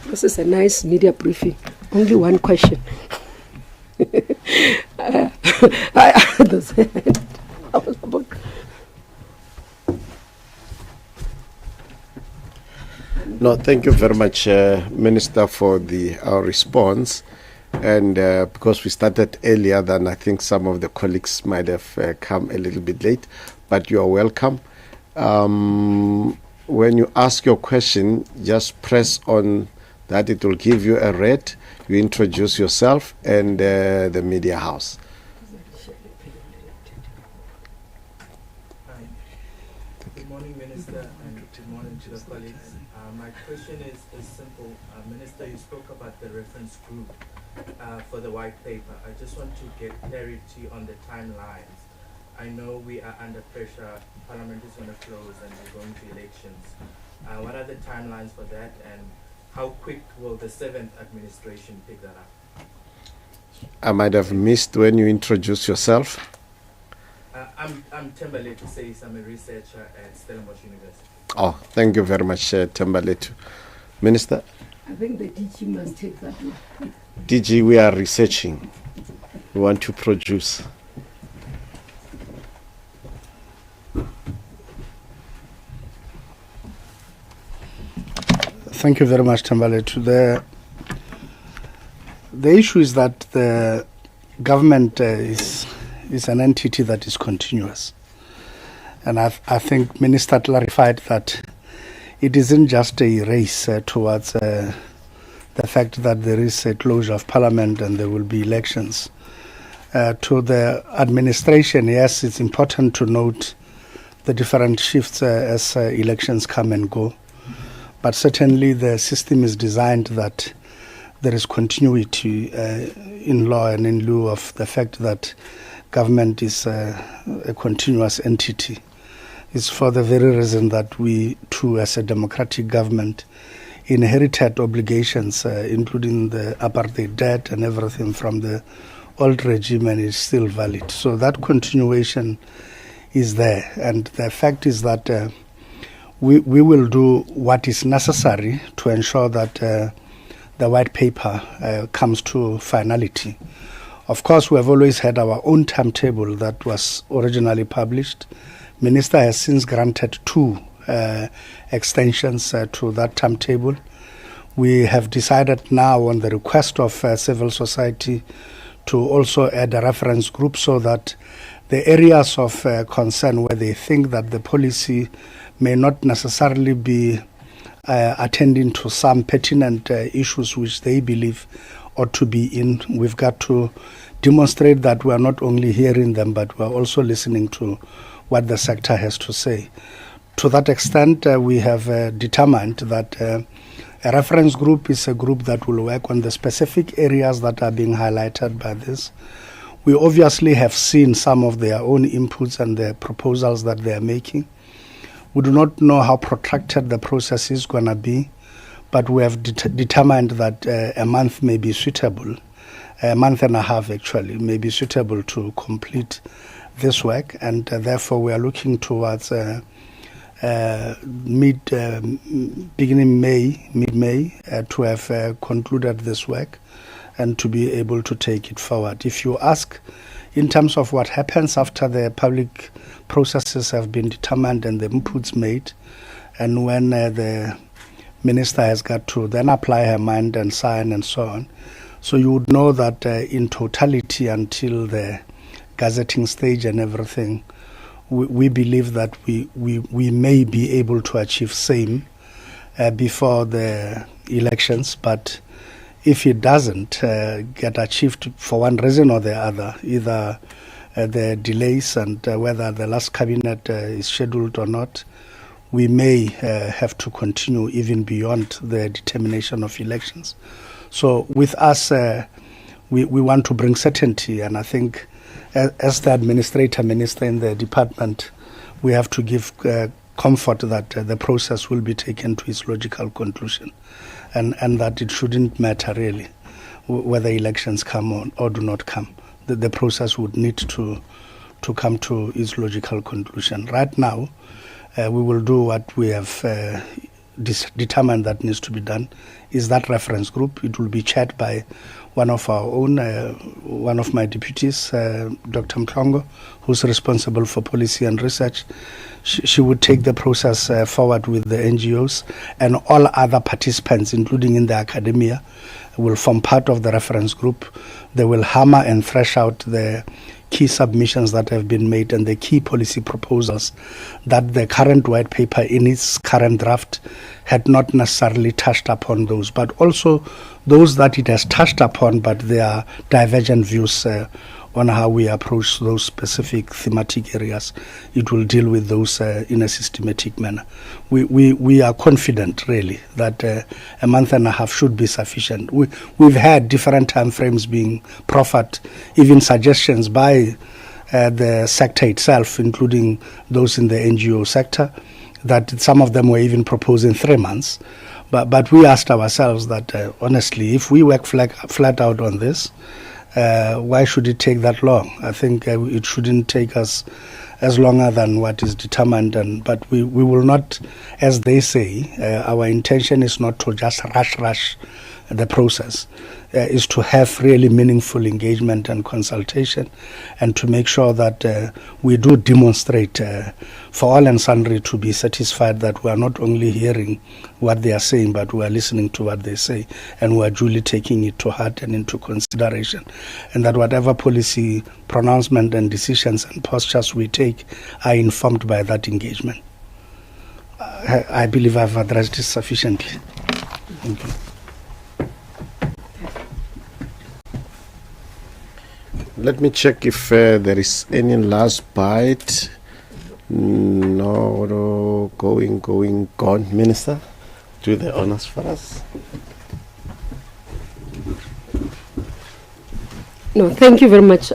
E: This is a nice media briefing. Only one question.
B: No, thank you very much, Minister, for our response. And because we started earlier than I think some of the colleagues might have come a little bit late, but you are welcome. When you ask your question, just press on that. It will give you a red. You introduce yourself and the media house.
G: Hi. Good morning, Minister, and good morning to the colleagues. My question is simple. Minister, you spoke about the reference group for the white paper. I just want to get clarity on the timelines. I know we are under pressure. Parliament is going to close and we're going to elections. What are the timelines for that, and how quick will the 7th administration pick that up?
B: I might have missed when you introduced yourself.
G: I'm Tembaletu Says. I'm a researcher at Stellenbosch University.
B: Oh, thank you very much, Tembaletu. Minister?
E: I think the DG must take that one.
B: DG, we are researching. We want to produce.
H: Thank you very much, Tembaletu. The issue is that the government is an entity that is continuous. And I think Minister clarified that it isn't just a race towards the fact that there is a closure of Parliament and there will be elections. To the administration, yes, it's important to note the different shifts as elections come and go. But certainly the system is designed that there is continuity in law and in lieu of the fact that government is a continuous entity. It's for the very reason that we too, as a democratic government, inherited obligations, including the apartheid debt and everything from the old regime, and is still valid. So that continuation is there. And the fact is that we will do what is necessary to ensure that the white paper comes to finality. Of course, we have always had our own timetable that was originally published. Minister has since granted 2 extensions to that timetable. We have decided now on the request of civil society to also add a reference group so that the areas of concern where they think that the policy may not necessarily be attending to some pertinent issues which they believe ought to be in. We've got to demonstrate that we are not only hearing them, but we are also listening to what the sector has to say. To that extent, we have determined that a reference group is a group that will work on the specific areas that are being highlighted by this. We obviously have seen some of their own inputs and the proposals that they are making. We do not know how protracted the process is going to be, but we have determined that a month may be suitable, a month and a half actually, may be suitable to complete this work, and therefore we are looking towards beginning mid-May, to have concluded this work and to be able to take it forward. If you ask in terms of what happens after the public processes have been determined and the inputs made, and when the minister has got to then apply her mind and sign and so on, so you would know that in totality until the gazetting stage and everything, we believe that we may be able to achieve same before the elections. But if it doesn't get achieved for one reason or the other, either the delays and whether the last cabinet is scheduled or not, we may have to continue even beyond the determination of elections. So with us, we want to bring certainty, and I think as the administrator minister in the department, we have to give comfort that the process will be taken to its logical conclusion, and that it shouldn't matter really whether elections come or do not come. The process would need to come to its logical conclusion. Right now, we will do what we have determined that needs to be done, is that reference group. It will be chaired by one of our own, one of my deputies, Dr. Mklongo, who's responsible for policy and research. She would take the process forward with the NGOs, and all other participants, including in the academia, will form part of the reference group. They will hammer and thresh out the key submissions that have been made and the key policy proposals that the current white paper in its current draft had not necessarily touched upon those, but also those that it has touched upon, but there are divergent views on how we approach those specific thematic areas. It will deal with those in a systematic manner. We are confident, really, that a month and a half should be sufficient. We've had different time frames being proffered, even suggestions by the sector itself, including those in the NGO sector, that some of them were even proposing 3 months. But we asked ourselves that, honestly, if we work flat out on this, why should it take that long? I think it shouldn't take us as longer than what is determined. But we will not, as they say, our intention is not to just rush the process, is to have really meaningful engagement and consultation, and to make sure that we do demonstrate for all and sundry to be satisfied that we are not only hearing what they are saying, but we are listening to what they say, and we are duly taking it to heart and into consideration, and that whatever policy pronouncement and decisions and postures we take are informed by that engagement. I believe I've addressed it sufficiently. Thank you.
B: Let me check if there is any last bite. No, gone. Minister, do the honors for us.
E: No, thank you very much,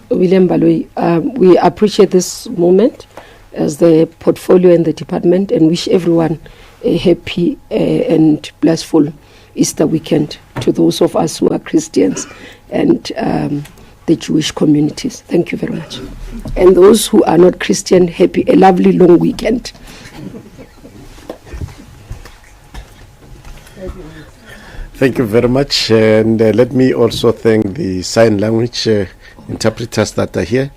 E: William Baloyi. We appreciate this moment as the portfolio and the department, and wish everyone a happy and blissful Easter weekend, to those of us who are Christians and the Jewish communities. Thank you very much. And those who are not Christian, a lovely long weekend.
B: Thank you very much. And let me also thank the sign language interpreters that are here.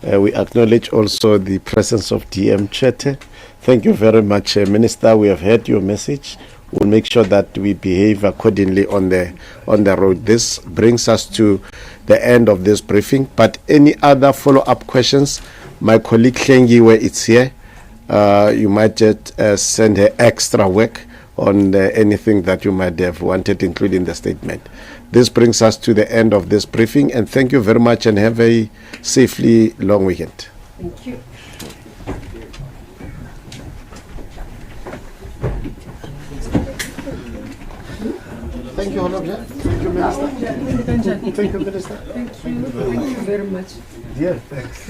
B: We acknowledge also the presence of DM Chete. Thank you very much, Minister. We have heard your message. We'll make sure that we behave accordingly on the road. This brings us to the end of this briefing. But any other follow-up questions, my colleague Klengi, where it's here, you might just send her extra work on anything that you might have wanted, including the statement. This brings us to the end of this briefing, and thank you very much, and have a safely long weekend.
E: Thank you.
B: Thank you, Honorable. Thank you, Minister. Thank you, Minister.
E: Thank you very much.
B: Yeah, thanks.